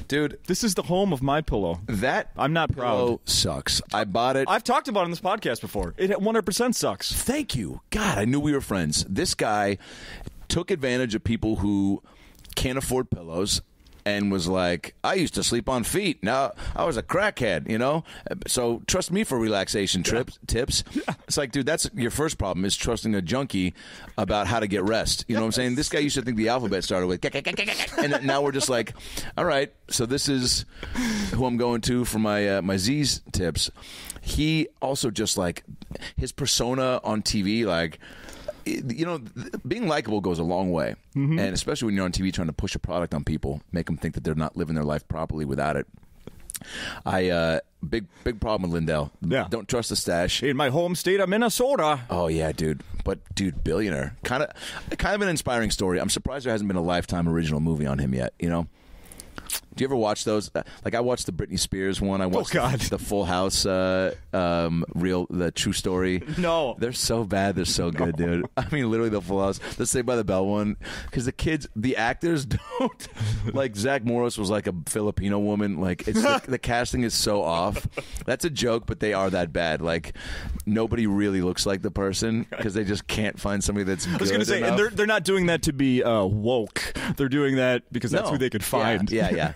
Dude, this is the home of My Pillow. That I'm not proud. Sucks. I bought it. I've talked about it on this podcast before. It 100% sucks. Thank you. God, I knew we were friends. This guy took advantage of people who can't afford pillows and was like, I used to sleep on feet. Now I was a crackhead, So trust me for relaxation tips. Yeah. It's like, dude, that's your first problem is trusting a junkie about how to get rest. You know what I'm saying? This guy used to think the alphabet started with, and now we're just like, all right, so this is who I'm going to for my Z's tips. He also just like his persona on TV, like, being likable goes a long way. Mm-hmm. And especially when you're on TV trying to push a product on people, make them think that they're not living their life properly without it. big problem with Lindell. Yeah. Don't trust the stash. In my home state of Minnesota. Oh yeah, dude. But dude, billionaire. Kind of an inspiring story. I'm surprised there hasn't been a Lifetime original movie on him yet. You know. Do you ever watch those? Like I watched the Britney Spears one. I watched the Full House, the true story. No, they're so bad. They're so good, dude. I mean, literally the Full House, the Saved by the Bell one, because the actors don't. Like Zach Morris was like a Filipino woman. Like it's the casting is so off. That's a joke, but they are that bad. Like nobody really looks like the person because they just can't find somebody that's good. I was going to say, enough. And they're not doing that to be woke. They're doing that because that's who they could find. Yeah.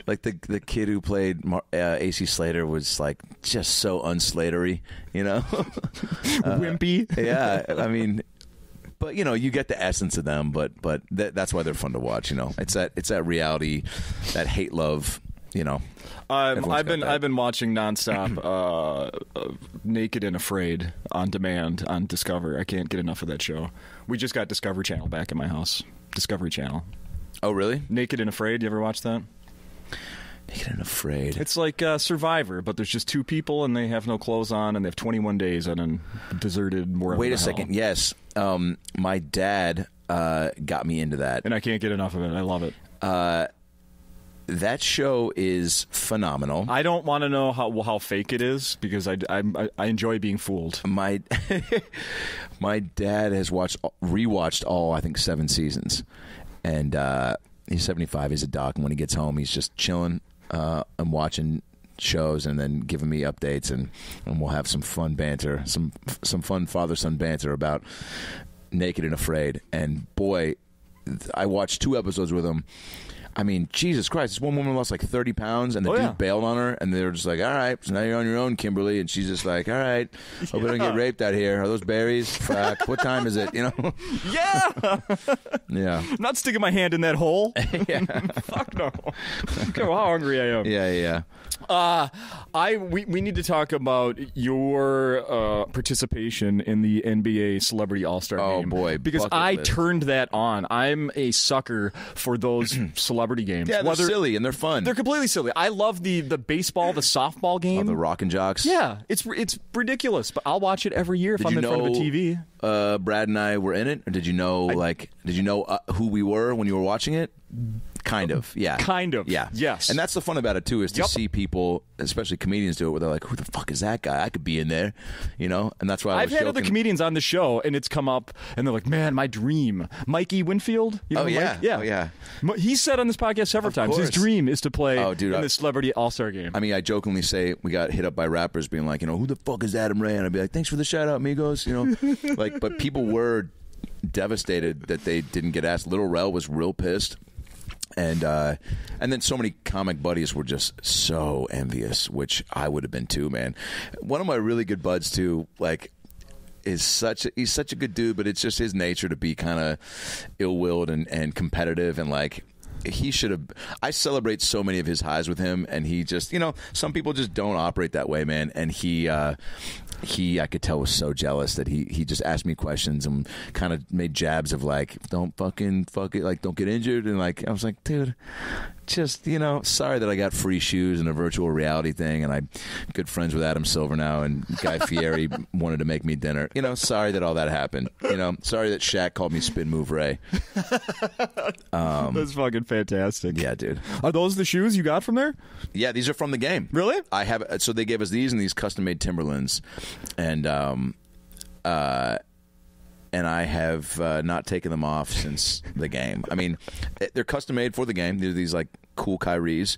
Like the kid who played AC Slater was like just so unslatery, you know, wimpy. Yeah, I mean, but you know, you get the essence of them. But that's why they're fun to watch. You know, it's that reality, that hate love. You know, I've been watching nonstop Naked and Afraid on demand on Discover. I can't get enough of that show. We just got Discovery Channel back in my house. Discovery Channel. Oh, really? Naked and Afraid. You ever watch that? Naked and Afraid. It's like Survivor, but there's just two people and they have no clothes on and they have 21 days on a deserted wherever. Wait a second. Yes. My dad got me into that. And I can't get enough of it. I love it. That show is phenomenal. I don't want to know how fake it is because I enjoy being fooled. My dad has rewatched all, I think, 7 seasons. And he's 75. He's a doc. And when he gets home, he's just chilling and watching shows and then giving me updates. And we'll have some fun banter, some fun father-son banter about Naked and Afraid. And, boy, I watched 2 episodes with him. I mean, Jesus Christ, this one woman lost like 30 pounds, and the dude bailed on her, and they were just like, all right, so now you're on your own, Kimberly. And she's just like, all right, hope we don't get raped out here. Are those berries? Fuck, what time is it? You know? Yeah! Yeah. I'm not sticking my hand in that hole. Yeah. Fuck no. Look how hungry I am. Yeah. We need to talk about your participation in the NBA Celebrity All-Star Game. Oh, boy. Because I turned that on. I'm a sucker for those celebrity games. Yeah, they're silly and they're fun. They're completely silly. I love the baseball, the softball game. The Rock and Jocks. Yeah, it's ridiculous, but I'll watch it every year if I'm in front of a TV. Brad and I were in it, or did you know who we were when you were watching it? Kind of, yeah. Kind of, yeah. Yes. And that's the fun about it, too, is to see people, especially comedians, do it where they're like, who the fuck is that guy? I could be in there, you know? And that's why I've had other comedians on the show, and it's come up, and they're like, man, my dream. Mikey Winfield? You know yeah. Mike? Yeah. Oh, yeah. He's said on this podcast several times, his dream is to play in the Celebrity All-Star Game. I mean, I jokingly say we got hit up by rappers being like, you know, who the fuck is Adam Ray? And I'd be like, thanks for the shout-out, amigos, you know? But people were devastated that they didn't get asked. Lil Rel was real pissed. And then so many comic buddies were just so envious, which I would have been too, man. One of my really good buds too, like, he's such a good dude, but it's just his nature to be kind of ill-willed and competitive, and like he should have. I celebrate so many of his highs with him, and he just, you know, some people just don't operate that way, man. And he I could tell, was so jealous that he just asked me questions and kind of made jabs of like, don't fucking fuck it, like, don't get injured. And like, I was like, dude, just, you know, sorry that I got free shoes and a virtual reality thing, and I'm good friends with Adam Silver now, and Guy Fieri wanted to make me dinner. You know, sorry that all that happened. You know, sorry that Shaq called me Spin Move Ray. That's fucking fantastic. Yeah, dude. Are those the shoes you got from there? Yeah, these are from the game. Really? I have. So they gave us these and these custom-made Timberlands, and I have not taken them off since the game. I mean, they're custom-made for the game. They're these like cool Kyries,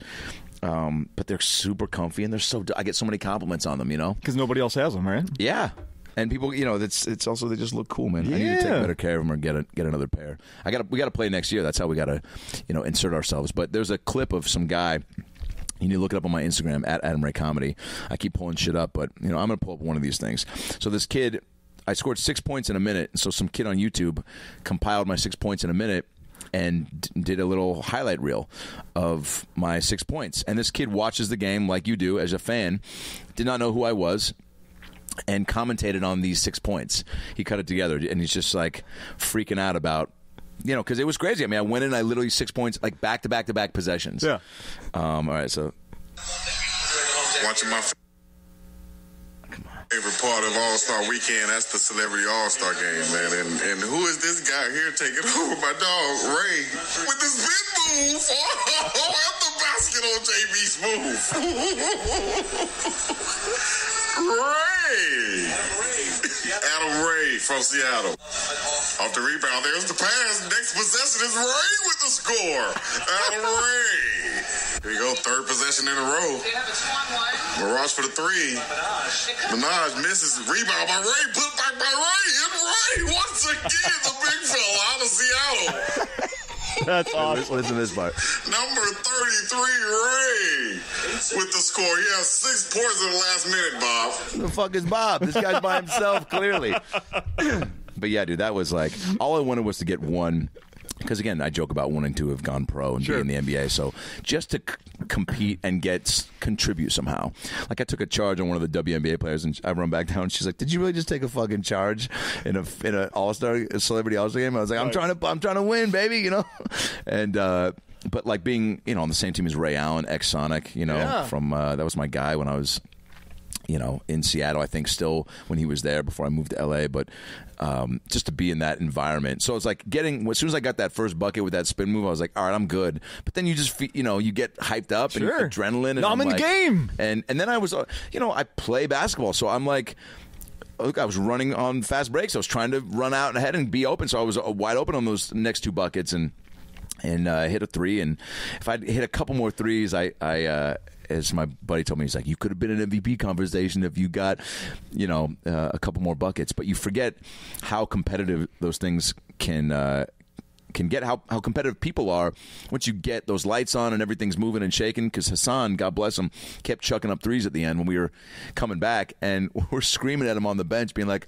but they're super comfy, and I get so many compliments on them. You know, because nobody else has them, right? Yeah. And people, you know, it's also, they just look cool, man. Yeah. I need to take better care of them or get another pair. We got to play next year. That's how we got to, you know, insert ourselves. But there's a clip of some guy. You need to look it up on my Instagram at Adam Ray Comedy. I keep pulling shit up, but you know, I'm gonna pull up one of these things. So this kid, I scored 6 points in a minute. So some kid on YouTube compiled my 6 points in a minute and did a little highlight reel of my 6 points. And this kid watches the game like you do as a fan. Did not know who I was, and commentated on these 6 points. He cut it together, and he's just like freaking out about, you know, because it was crazy. I mean, I went in, I literally 6 points, like back to back to back possessions. Yeah. All right, so. Watching my favorite part of All-Star Weekend, that's the Celebrity All-Star Game, man. And who is this guy here taking over my dog, Ray, with the spin move? Oh, at the basket on JB Smooth. Ray. Adam Ray from Seattle. Off the rebound, there's the pass. Next possession is Ray with the score. Adam Ray. Here you go, third possession in a row. Mirage for the three. Minaj misses. Rebound by Ray. Put back by Ray. And Ray, once again, the big fella out of Seattle. That's awesome. Listen to this part. Number 33, Ray, with the score. He has 6 points in the last minute, Bob. Who the fuck is Bob? This guy's by himself, clearly. But yeah, dude, that was like, all I wanted was to get one. Because again, I joke about wanting to have gone pro and be in the NBA. So just to compete and contribute somehow. Like I took a charge on one of the WNBA players, and I run back down. And she's like, "Did you really just take a fucking charge in a celebrity All-Star game?" I was like, "I'm trying to win, baby," you know. And but like being on the same team as Ray Allen, ex-Sonic, from that was my guy when I was. In Seattle, I think still when he was there before I moved to LA, but just to be in that environment. So it's like as soon as I got that first bucket with that spin move, I was like, all right, I'm good. But then you just, you get hyped up and adrenaline. And I'm in the game. And then I was, I play basketball. So I'm like, look, I was running on fast breaks. I was trying to run out ahead and be open. So I was wide open on those next 2 buckets and hit a 3. And if I'd hit a couple more threes, I as my buddy told me, he's like, you could have been in an MVP conversation if you got, a couple more buckets. But you forget how competitive those things can get, how competitive people are once you get those lights on and everything's moving and shaking. Because Hassan, God bless him, kept chucking up threes at the end when we were coming back, and we're screaming at him on the bench, being like,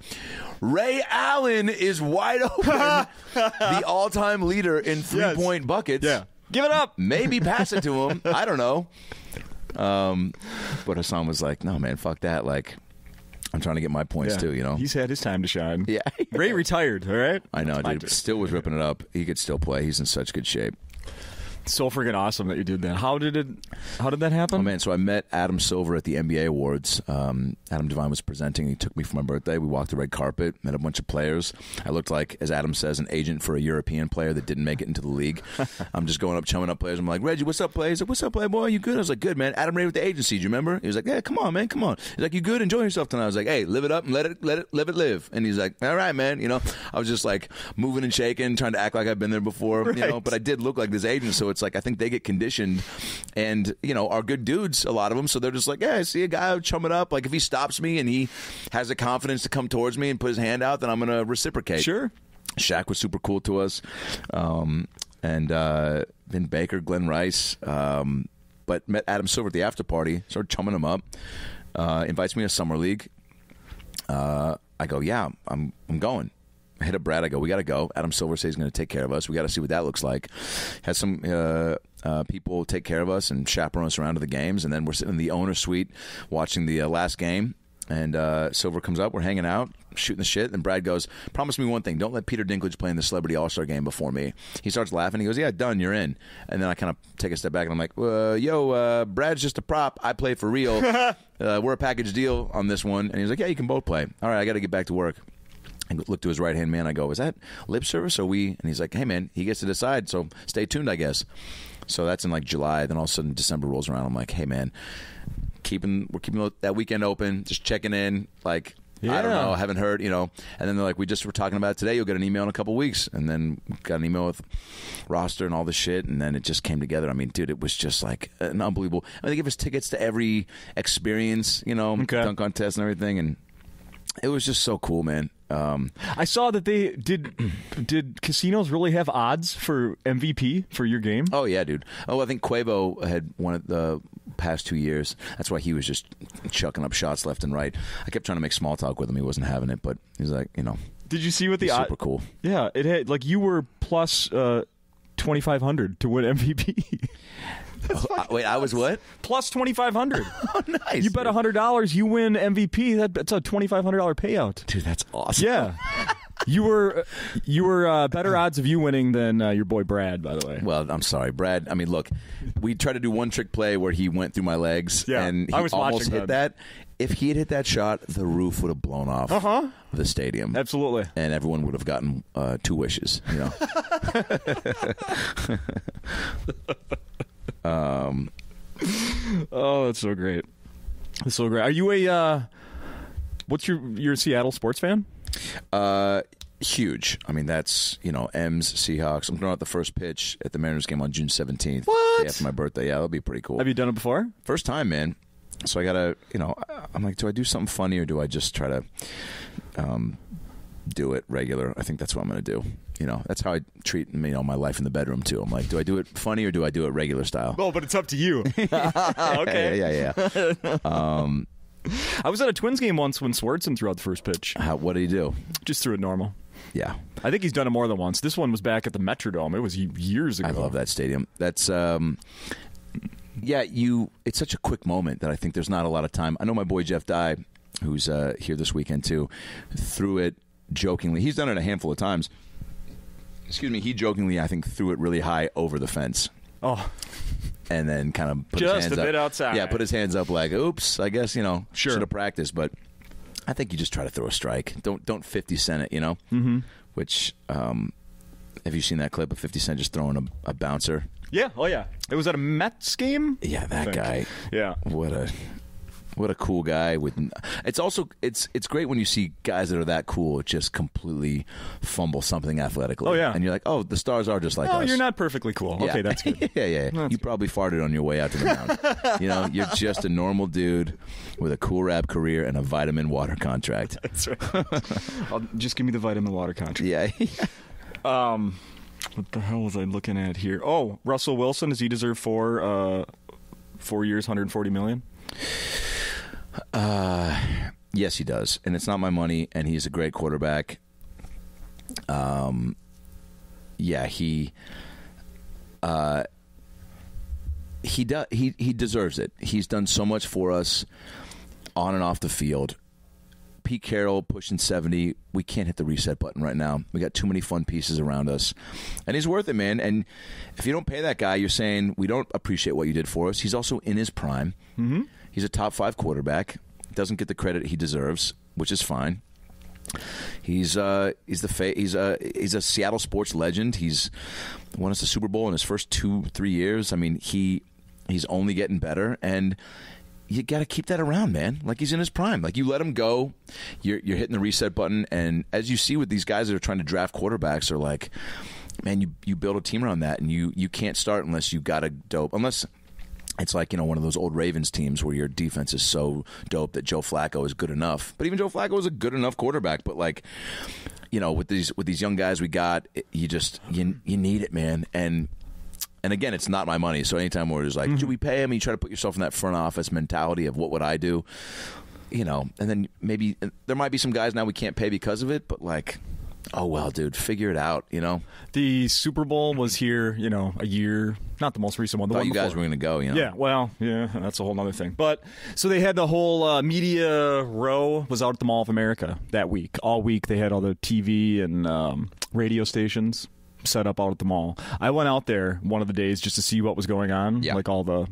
Ray Allen is wide open, the all-time leader in three-point buckets. Yeah, give it up. Maybe pass it to him. I don't know. But Hassan was like, no, man, fuck that. Like, I'm trying to get my points too, He's had his time to shine. Yeah. Ray retired, all right? I know, dude. Still was ripping it up. He could still play. He's in such good shape. So freaking awesome that you did that. How did that happen? Oh, man, so I met Adam Silver at the NBA Awards. Adam Devine was presenting. He took me for my birthday. We walked the red carpet, met a bunch of players. I looked like, as Adam says, an agent for a European player that didn't make it into the league. I'm just going up, chumming up players. I'm like, Reggie, what's up, player? He's like, what's up, playboy? You good? I was like, good, man. Adam Ray with the agency. Do you remember? He was like, yeah, come on, man, come on. He's like, you good? Enjoy yourself tonight. I was like, hey, live it up and let it live. And he's like, all right, man. I was just like moving and shaking, trying to act like I've been there before, right. But I did look like this agent. So it's like, I think they get conditioned and are good dudes, a lot of them, so they're just like, yeah, I see a guy, chum it up. Like if he stops me and he has the confidence to come towards me and put his hand out, then I'm gonna reciprocate. Sure. Shaq was super cool to us, and then Baker, Glenn Rice, but met Adam Silver at the after party, started chumming him up, invites me to Summer League. I go, yeah, I'm going. I hit up Brad. I go, we got to go. Adam Silver says he's going to take care of us. We got to see what that looks like. Had some people take care of us and chaperone us around to the games, and then we're sitting in the owner's suite watching the last game. And Silver comes up. We're hanging out, shooting the shit. And Brad goes, promise me one thing. Don't let Peter Dinklage play in the Celebrity All-Star game before me. He starts laughing. He goes, yeah, done. You're in. And then I kind of take a step back, and I'm like, Brad's just a prop. I play for real. We're a package deal on this one. And he's like, yeah, you can both play. All right, I got to get back to work. I look to his right-hand man. I go, is that lip service or we? And he's like, hey, man, he gets to decide, so stay tuned, I guess. So that's in, like, July. Then all of a sudden December rolls around. I'm like, hey, man, we're keeping that weekend open, just checking in, like, I don't know, haven't heard, And then they're like, we just were talking about it today. You'll get an email in a couple weeks. And then got an email with roster and all this shit, and then it just came together. I mean, dude, it was just, like, an unbelievable. I mean, they give us tickets to every experience, dunk contest and everything, and it was just so cool, man. I saw that they did casinos really have odds for MVP for your game? Oh, yeah, dude. Oh, I think Quavo had won it the past 2 years. That's why he was just chucking up shots left and right. I kept trying to make small talk with him. He wasn't having it, but he's like, Did you see what the super cool. Yeah, it had, like, you were plus 2,500 to win MVP. Wait, I was what? Plus 2,500. Oh, nice. You bet $100, you win MVP. That's a $2,500 payout. Dude, that's awesome. Yeah. You were better odds of you winning than your boy Brad, by the way. Well, I'm sorry, Brad. I mean, look, we tried to do one trick play where he went through my legs, and he almost hit that. If he had hit that shot, the roof would have blown off the stadium. Absolutely. And everyone would have gotten 2 wishes, you know. Oh, that's so great. That's so great. Are you a you're a Seattle sports fan? Huge. I mean, that's, M's, Seahawks. I'm throwing out the first pitch at the Mariners game on June 17th. What? Day after my birthday. Yeah, that'll be pretty cool. Have you done it before? First time, man. So I got to, I'm like, do I do something funny or do I just try to do it regular? I think that's what I'm going to do. That's how I treat, my life in the bedroom, too. I'm like, do I do it funny or do I do it regular style? Oh, but it's up to you. Okay. Yeah. I was at a Twins game once when Swartzen threw out the first pitch. What did he do? Just threw it normal. Yeah. I think he's done it more than once. This one was back at the Metrodome. It was years ago. I love that stadium. That's... it's such a quick moment that I think there's not a lot of time. I know my boy Jeff Dye, who's here this weekend too, threw it jokingly. He's done it a handful of times. Excuse me. He jokingly, I think, threw it really high over the fence. Oh. And then kind of put just his hands a up. bit outside. Yeah, put his hands up like, oops, I guess, Sure. should have practiced. But I think you just try to throw a strike. Don't 50 Cent it, Mm-hmm. Which, have you seen that clip of 50 Cent just throwing a bouncer? Yeah. Oh, yeah. It was at a Mets game? Yeah, that guy. Yeah. What a cool guy. It's also it's great when you see guys that are that cool just completely fumble something athletically. Oh, yeah. And you're like, oh, the stars are just like us. Oh, you're not perfectly cool. Yeah. Okay, that's good. yeah. You probably farted on your way out to the mound. You're just a normal dude with a cool rap career and a vitamin water contract. That's right. Just give me the vitamin water contract. Yeah. What the hell was I looking at here? Oh, Russell Wilson, does he deserve 4 years, $140 million? Yes, he does, and it's not my money. And he's a great quarterback. He deserves it. He's done so much for us on and off the field. Pete Carroll pushing 70. We can't hit the reset button right now. We got too many fun pieces around us. And he's worth it, man. And if you don't pay that guy, you're saying we don't appreciate what you did for us. He's also in his prime. Mm-hmm. He's a top 5 quarterback. Doesn't get the credit he deserves, which is fine. He's a Seattle sports legend. He's won us the Super Bowl in his first 2-3 years. I mean, he's only getting better, and you got to keep that around, man. Like, he's in his prime. Like, you let him go, you're hitting the reset button, and as you see with these guys that are trying to draft quarterbacks, are like, man, you build a team around that, and you can't start unless you got a dope, unless it's like, one of those old Ravens teams where your defense is so dope that Joe Flacco is good enough. But even Joe Flacco is a good enough quarterback. But like, with these young guys we got, you need it, man. And again, it's not my money. So anytime where it's like, should we pay him? And you try to put yourself in that front office mentality of what would I do, and then maybe there might be some guys now we can't pay because of it. But like, oh well, dude, figure it out. The Super Bowl was here, a year. Not the most recent one. The Thought one you before. guys were going to go, Yeah, well, yeah, that's a whole other thing. But so they had the whole media row was out at the Mall of America that week. All week they had all the TV and radio stations set up out at the mall. I went out there one of the days just to see what was going on, like all the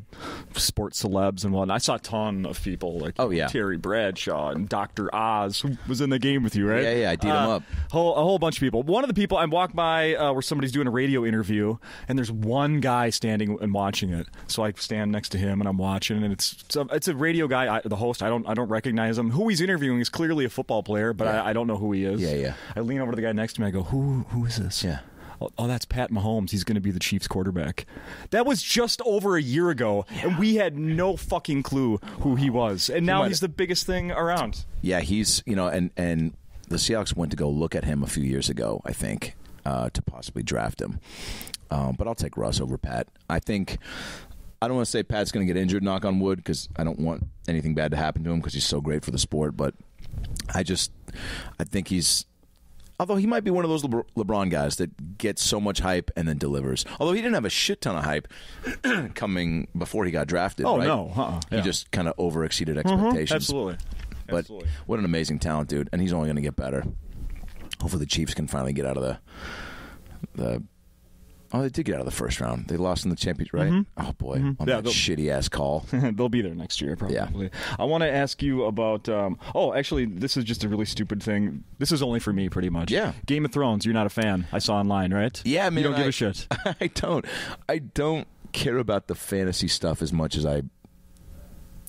sports celebs and whatnot. I saw a ton of people, like Terry Bradshaw and Dr. Oz, who was in the game with you, right? Yeah, I beat him up. A whole bunch of people. One of the people I walked by where somebody's doing a radio interview, and there's one guy standing and watching it. So I stand next to him and I'm watching, and it's a radio guy, the host. I don't recognize him. Who he's interviewing is clearly a football player, but I don't know who he is. Yeah. I lean over to the guy next to me. I go, who is this? Yeah. Oh, that's Pat Mahomes. He's going to be the Chiefs quarterback. That was just over a year ago, and we had no fucking clue who he was. And now he's the biggest thing around. Yeah, he's, and the Seahawks went to go look at him a few years ago, I think, to possibly draft him. But I'll take Russ over Pat. I don't want to say Pat's going to get injured, knock on wood, because I don't want anything bad to happen to him because he's so great for the sport. But I think he's... Although he might be one of those LeBron guys that gets so much hype and then delivers. Although he didn't have a shit ton of hype coming before he got drafted. Oh, right? no. He just kind of overexceeded expectations. Absolutely. But what an amazing talent, dude. And he's only going to get better. hopefully the Chiefs can finally get out of the. Oh, they did get out of the first round. They lost in the championship, right? Mm-hmm. Oh boy, on that shitty ass call. They'll be there next year, probably. Yeah. I want to ask you about. Actually, this is just a really stupid thing. This is only for me, pretty much. Yeah. Game of Thrones. You're not a fan. I saw online, right? Yeah, man. You don't give a shit. I don't. I don't care about the fantasy stuff as much as I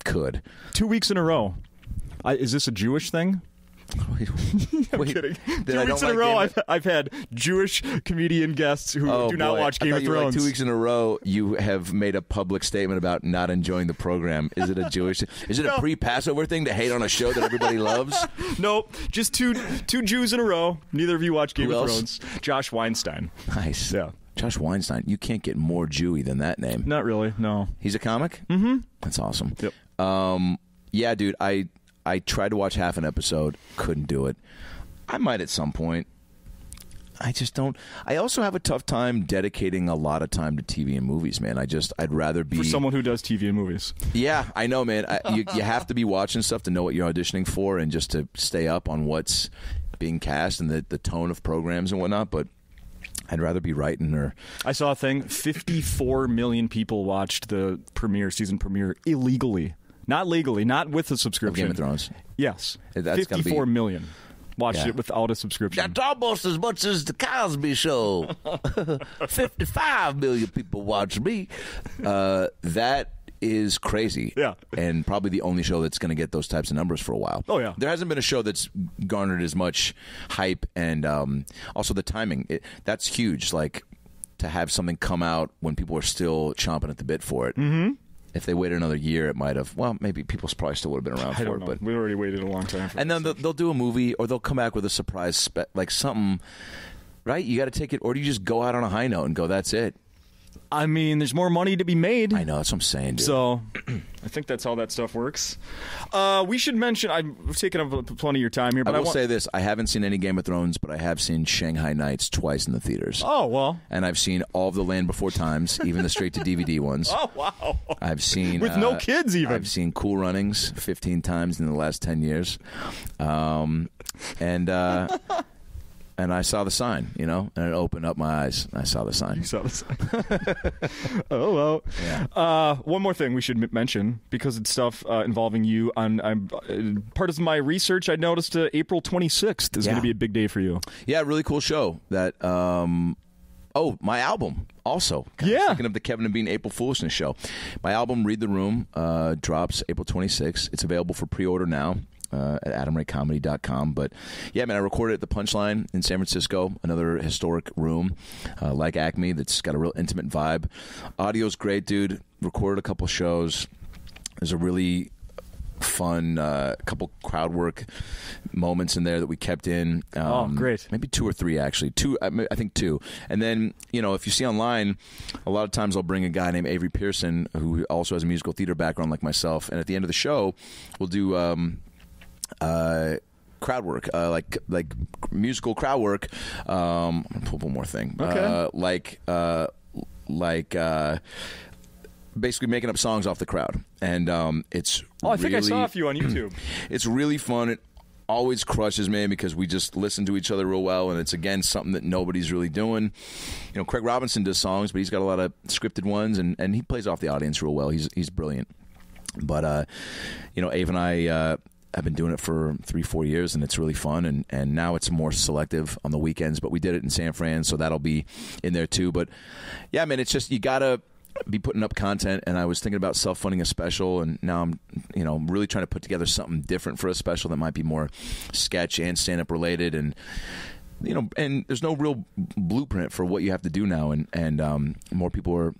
could. 2 weeks in a row. Is this a Jewish thing? Wait, I'm kidding. 2 weeks in a row, I've had Jewish comedian guests who do not watch Game of Thrones. 2 weeks in a row, you have made a public statement about not enjoying the program. Is it a Jewish? Is it a pre-Passover thing to hate on a show that everybody loves? Nope, just two Jews in a row. Neither of you watch Game of Thrones. Josh Weinstein. Nice. Yeah. Josh Weinstein. You can't get more Jewy than that name. Not really. No. He's a comic. Mm-hmm. That's awesome. Yep. Yeah, dude. I tried to watch half an episode, couldn't do it. I might at some point. I just don't. I also have a tough time dedicating a lot of time to TV and movies, man. I'd rather be... For someone who does TV and movies. Yeah, I know, man. You have to be watching stuff to know what you're auditioning for and just to stay up on what's being cast and the tone of programs and whatnot, but I'd rather be writing or... I saw a thing. 54 million people watched the season premiere illegally. Not legally, not with a subscription. Game of Thrones? Yes. That's 54 million watched it without a subscription. That's almost as much as the Cosby Show. 55 million people watch me. That is crazy. Yeah. And probably the only show that's going to get those types of numbers for a while. Oh, yeah. There hasn't been a show that's garnered as much hype and also the timing. That's huge. Like, to have something come out when people are still chomping at the bit for it. Mm-hmm. If they waited another year, it might have. Well, maybe people probably still would have been around for it. But we already waited a long time for it. And then they'll do a movie, or they'll come back with a surprise, like something. Right? You got to take it, or do you just go out on a high note and go, "That's it"? I mean, there's more money to be made. I know, that's what I'm saying, dude. So, I think that's how that stuff works. We should mention, I've taken up plenty of your time here, but I will say this. I haven't seen any Game of Thrones, but I have seen Shanghai Nights twice in the theaters. Oh, well. And I've seen all of the Land Before Times, even the straight-to-DVD ones. Oh, wow. I've seen... With no kids, even. I've seen Cool Runnings 15 times in the last 10 years. And I saw the sign, and it opened up my eyes. I saw the sign. You saw the sign. Oh, well. Yeah. One more thing we should mention, because it's stuff involving you. Part of my research, I noticed April 26th is going to be a big day for you. Yeah, really cool show. That. My album also. Speaking of the Kevin and Bean April Foolishness show. My album, Read the Room, drops April 26th. It's available for pre-order now. At AdamRayComedy.com. But yeah, man, I recorded at the Punchline in San Francisco, another historic room like Acme that's got a real intimate vibe. Audio's great, dude. Recorded a couple shows. There's a really fun couple crowd work moments in there that we kept in. Great. Maybe 2 or 3, actually. I think 2. And then, if you see online, a lot of times I'll bring a guy named Avery Pearson who also has a musical theater background like myself. And at the end of the show, we'll do... crowd work, like musical crowd work. I'm gonna pull up one more thing. Okay. Basically making up songs off the crowd, and it's. I think I saw a few on YouTube. It's really fun. It always crushes me because we just listen to each other real well, and it's again something that nobody's really doing. Craig Robinson does songs, but he's got a lot of scripted ones, and he plays off the audience real well. He's brilliant. But Ave and I. I've been doing it for 3-4 years, and it's really fun. And now it's more selective on the weekends, but we did it in San Fran, so that'll be in there too. But yeah, man, it's just you gotta be putting up content. And I was thinking about self-funding a special, and now I'm really trying to put together something different for a special that might be more sketch and stand-up related. And and there's no real blueprint for what you have to do now, and more people are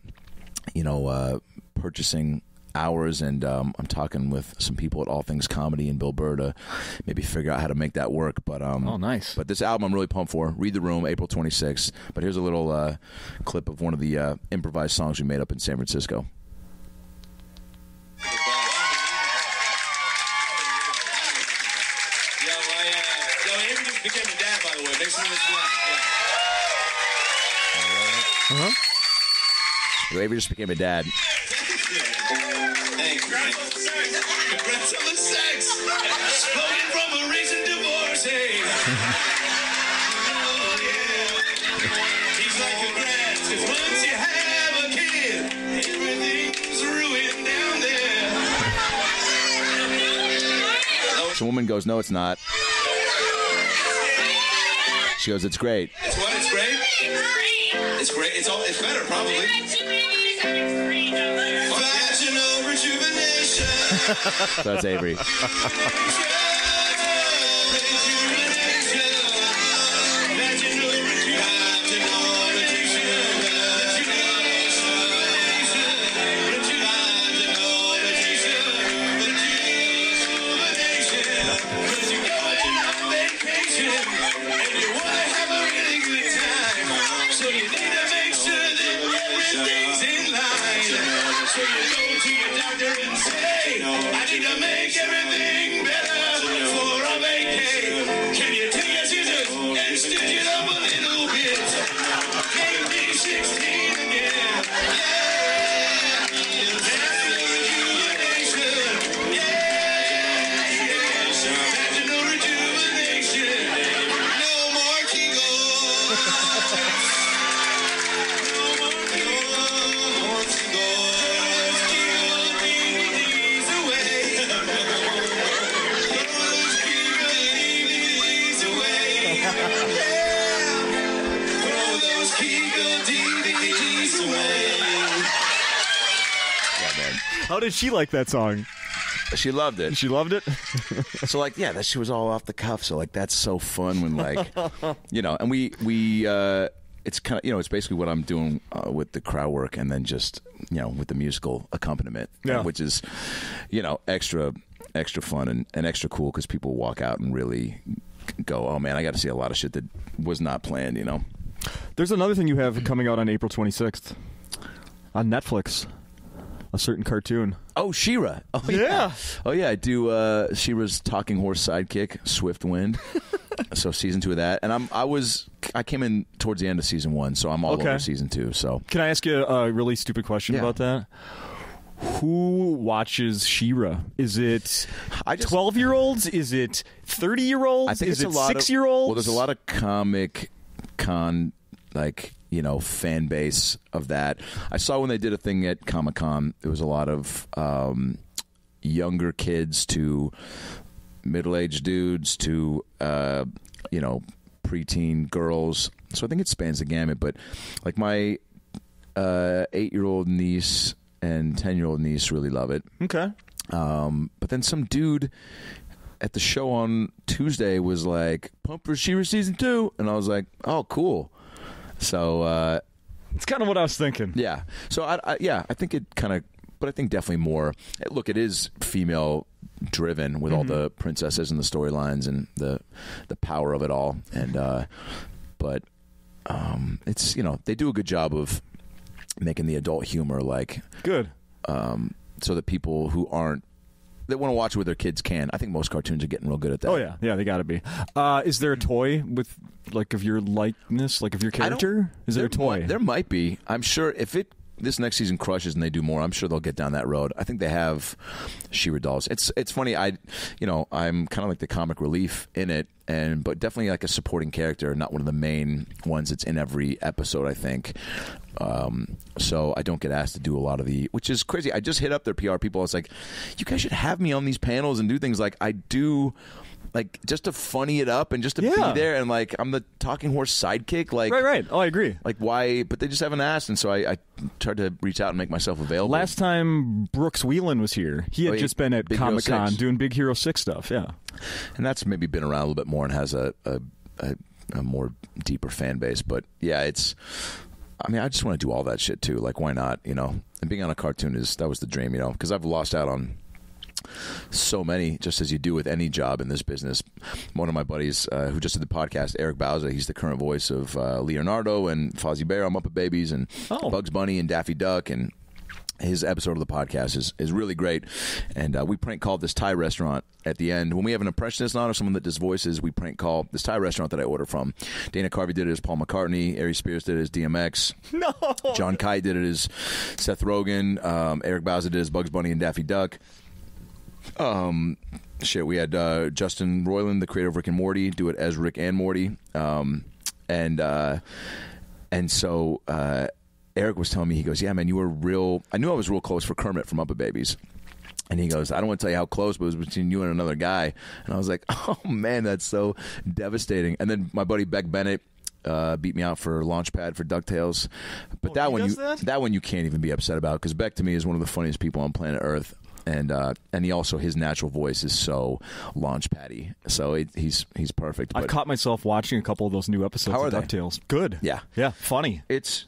purchasing hours, and I'm talking with some people at All Things Comedy and Bill Burr to maybe figure out how to make that work. But nice. But this album I'm really pumped for. Read the Room, April 26th. But here's a little clip of one of the improvised songs we made up in San Francisco. Avery just became a dad, by the way. Make some of this Avery just became a dad. Hey, congrats on the sex. Spoken from a recent divorce. Hey. So woman goes, no, it's not. She goes, it's great. It's what? It's great? It's great. It's better, probably. Vaginal rejuvenation. So that's Avery. How did she like that song? She loved it. She loved it? So, like, yeah, that shit was all off the cuff. So, like, that's so fun when, like, you know, and we it's kind of, you know, it's basically what I'm doing with the crowd work and then just, you know, with the musical accompaniment, which is, you know, extra fun and extra cool because people walk out and really go, oh, man, I got to see a lot of shit that was not planned, you know. There's another thing you have coming out on April 26th on Netflix. A certain cartoon. Oh, She-Ra. Oh, yeah. Oh, yeah. I do She-Ra's talking horse sidekick, Swift Wind. So season 2 of that. And I came in towards the end of season 1, so I'm all over season 2. So can I ask you a really stupid question about that? Who watches She-Ra? Is it 12-year-olds? Is it 30-year-olds? I think is it's it a lot 6-year-olds? Well, there's a lot of Comic-Con, like, you know, fan base of that. I saw when they did a thing at Comic-Con, there was a lot of younger kids to middle-aged dudes to, you know, preteen girls. So I think it spans the gamut. But, like, my 8-year-old niece and 10-year-old niece really love it. Okay. But then some dude at the show on Tuesday was like, "Pump for She-Ra season 2," and I was like, "Oh, cool." So it's kind of what I was thinking. Yeah. So I think it kind of, but I think definitely more. Look, it is female driven with all the princesses and the storylines and the power of it all. And but it's, you know, they do a good job of making the adult humor like good. So that people who aren't, that want to watch it with their kids can. I think most cartoons are getting real good at that. Oh yeah, they got to be. Is there a toy with like of your likeness, like of your character? Is there a toy? There might be. I'm sure if this next season crushes and they do more, I'm sure they'll get down that road. I think they have She-Ra dolls. It's funny. I'm kind of like the comic relief in it, but definitely like a supporting character, not one of the main ones that's in every episode, I think. So I don't get asked to do a lot of which is crazy. I just hit up their PR people. I was like, you guys should have me on these panels and do things like I do, like just to funny it up and just to be there. And like, I'm the talking horse sidekick. Like, right. Oh, I agree. Like why, but they just haven't asked. And so I tried to reach out and make myself available. Last time Brooks Wheelan was here, he had just been at Comic-Con doing Big Hero 6 stuff. Yeah. And that's maybe been around a little bit more and has a more deeper fan base. But yeah, I mean, I just want to do all that shit too. Like, why not? You know, and being on a cartoon that was the dream. You know, because I've lost out on so many, just as you do with any job in this business. One of my buddies who just did the podcast, Eric Bauza, he's the current voice of Leonardo and Fozzie Bear on Muppet Babies and Bugs Bunny and Daffy Duck, and his episode of the podcast is really great. And we prank called this Thai restaurant at the end. When we have an impressionist on or someone that does voices, we prank call this Thai restaurant that I order from. Dana Carvey did it as Paul McCartney. Ari Spears did it as DMX. No. John Kite did it as Seth Rogen. Eric Bauza did it as Bugs Bunny and Daffy Duck. We had Justin Roiland, the creator of Rick and Morty, do it as Rick and Morty. And so Eric was telling me, he goes, yeah, man, you were real. I knew I was real close for Kermit from Muppet Babies. And he goes, I don't want to tell you how close, but it was between you and another guy. And I was like, oh, man, that's so devastating. And then my buddy Beck Bennett beat me out for Launchpad for DuckTales. But that one you can't even be upset about, because Beck to me is one of the funniest people on planet Earth. And he also, his natural voice is so Launchpad-y. So he's perfect. I've caught myself watching a couple of those new episodes of DuckTales. Good. Yeah. Yeah, funny.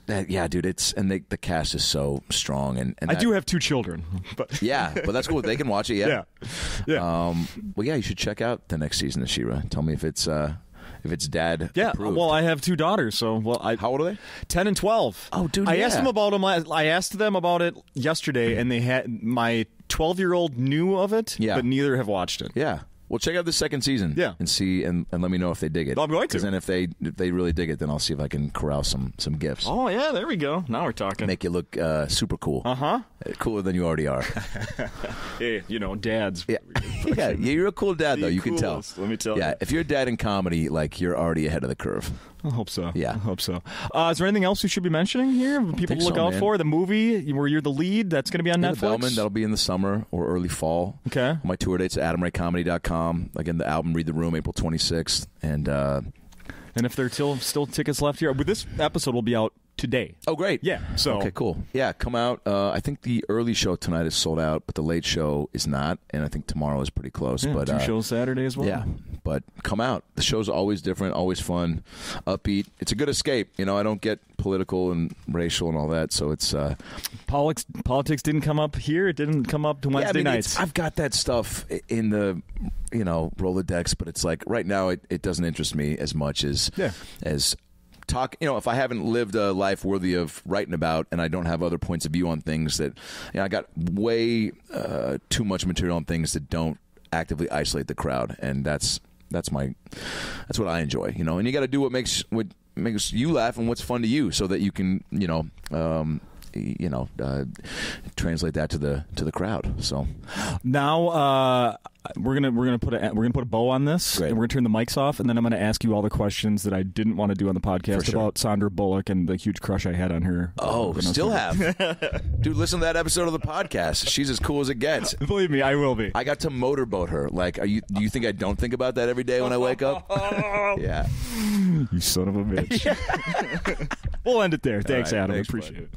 Yeah, dude, and the cast is so strong. And I do have 2 children. But yeah, but that's cool. They can watch it, yeah. Yeah. Well, yeah, you should check out the next season of She-Ra. Tell me if it's dad approved. Well, I have 2 daughters, so how old are they? 10 and 12. Oh, dude, I asked them about them. I asked them about it yesterday, and they had my 12-year-old knew of it, but neither have watched it. Yeah. Well, check out the second season. Yeah. And see, and let me know if they dig it. I'm going to. Because then if they really dig it, then I'll see if I can corral some gifts. Oh, yeah, there we go. Now we're talking. Make you look super cool. Uh-huh. Cooler than you already are. Hey, dads. Yeah, you're a cool dad, though. You can tell. Let me tell you. Yeah, if you're a dad in comedy, like, you're already ahead of the curve. I hope so. Yeah. I hope so. Is there anything else we should be mentioning here? People to look out for? The movie where you're the lead, that's going to be on Netflix? Bellman, that'll be in the summer or early fall. Okay. My tour date's at AdamRayComedy.com. Again, the album Read the Room, April 26th. And if there are still tickets left here, this episode will be out today. Oh, great. Yeah. So okay, cool. Yeah, come out. I think the early show tonight is sold out, but the late show is not, and I think tomorrow is pretty close. Yeah, but 2 shows Saturday as well. Yeah, but come out. The show's always different, always fun, upbeat. It's a good escape. I don't get political and racial and all that, so it's politics didn't come up here. It didn't come up to Wednesday nights. I've got that stuff in the Rolodex, but it's like right now it doesn't interest me as much as talk. If I haven't lived a life worthy of writing about, and I don't have other points of view on things that, I got way too much material on things that don't actively isolate the crowd, and that's what I enjoy. And you got to do what makes you laugh and what's fun to you, so that you can translate that to the crowd. So now we're gonna put a bow on this. Great. And we're gonna turn the mics off, and then I'm gonna ask you all the questions that I didn't want to do on the podcast about Sandra Bullock and the huge crush I had on her. Oh, still have. Dude, listen to that episode of the podcast. She's as cool as it gets. Believe me, I will be. I got to motorboat her. Like, do you think I don't think about that every day when I wake up? Yeah. You son of a bitch. We'll end it there. Thanks, right, Adam. thanks, Appreciate buddy. it.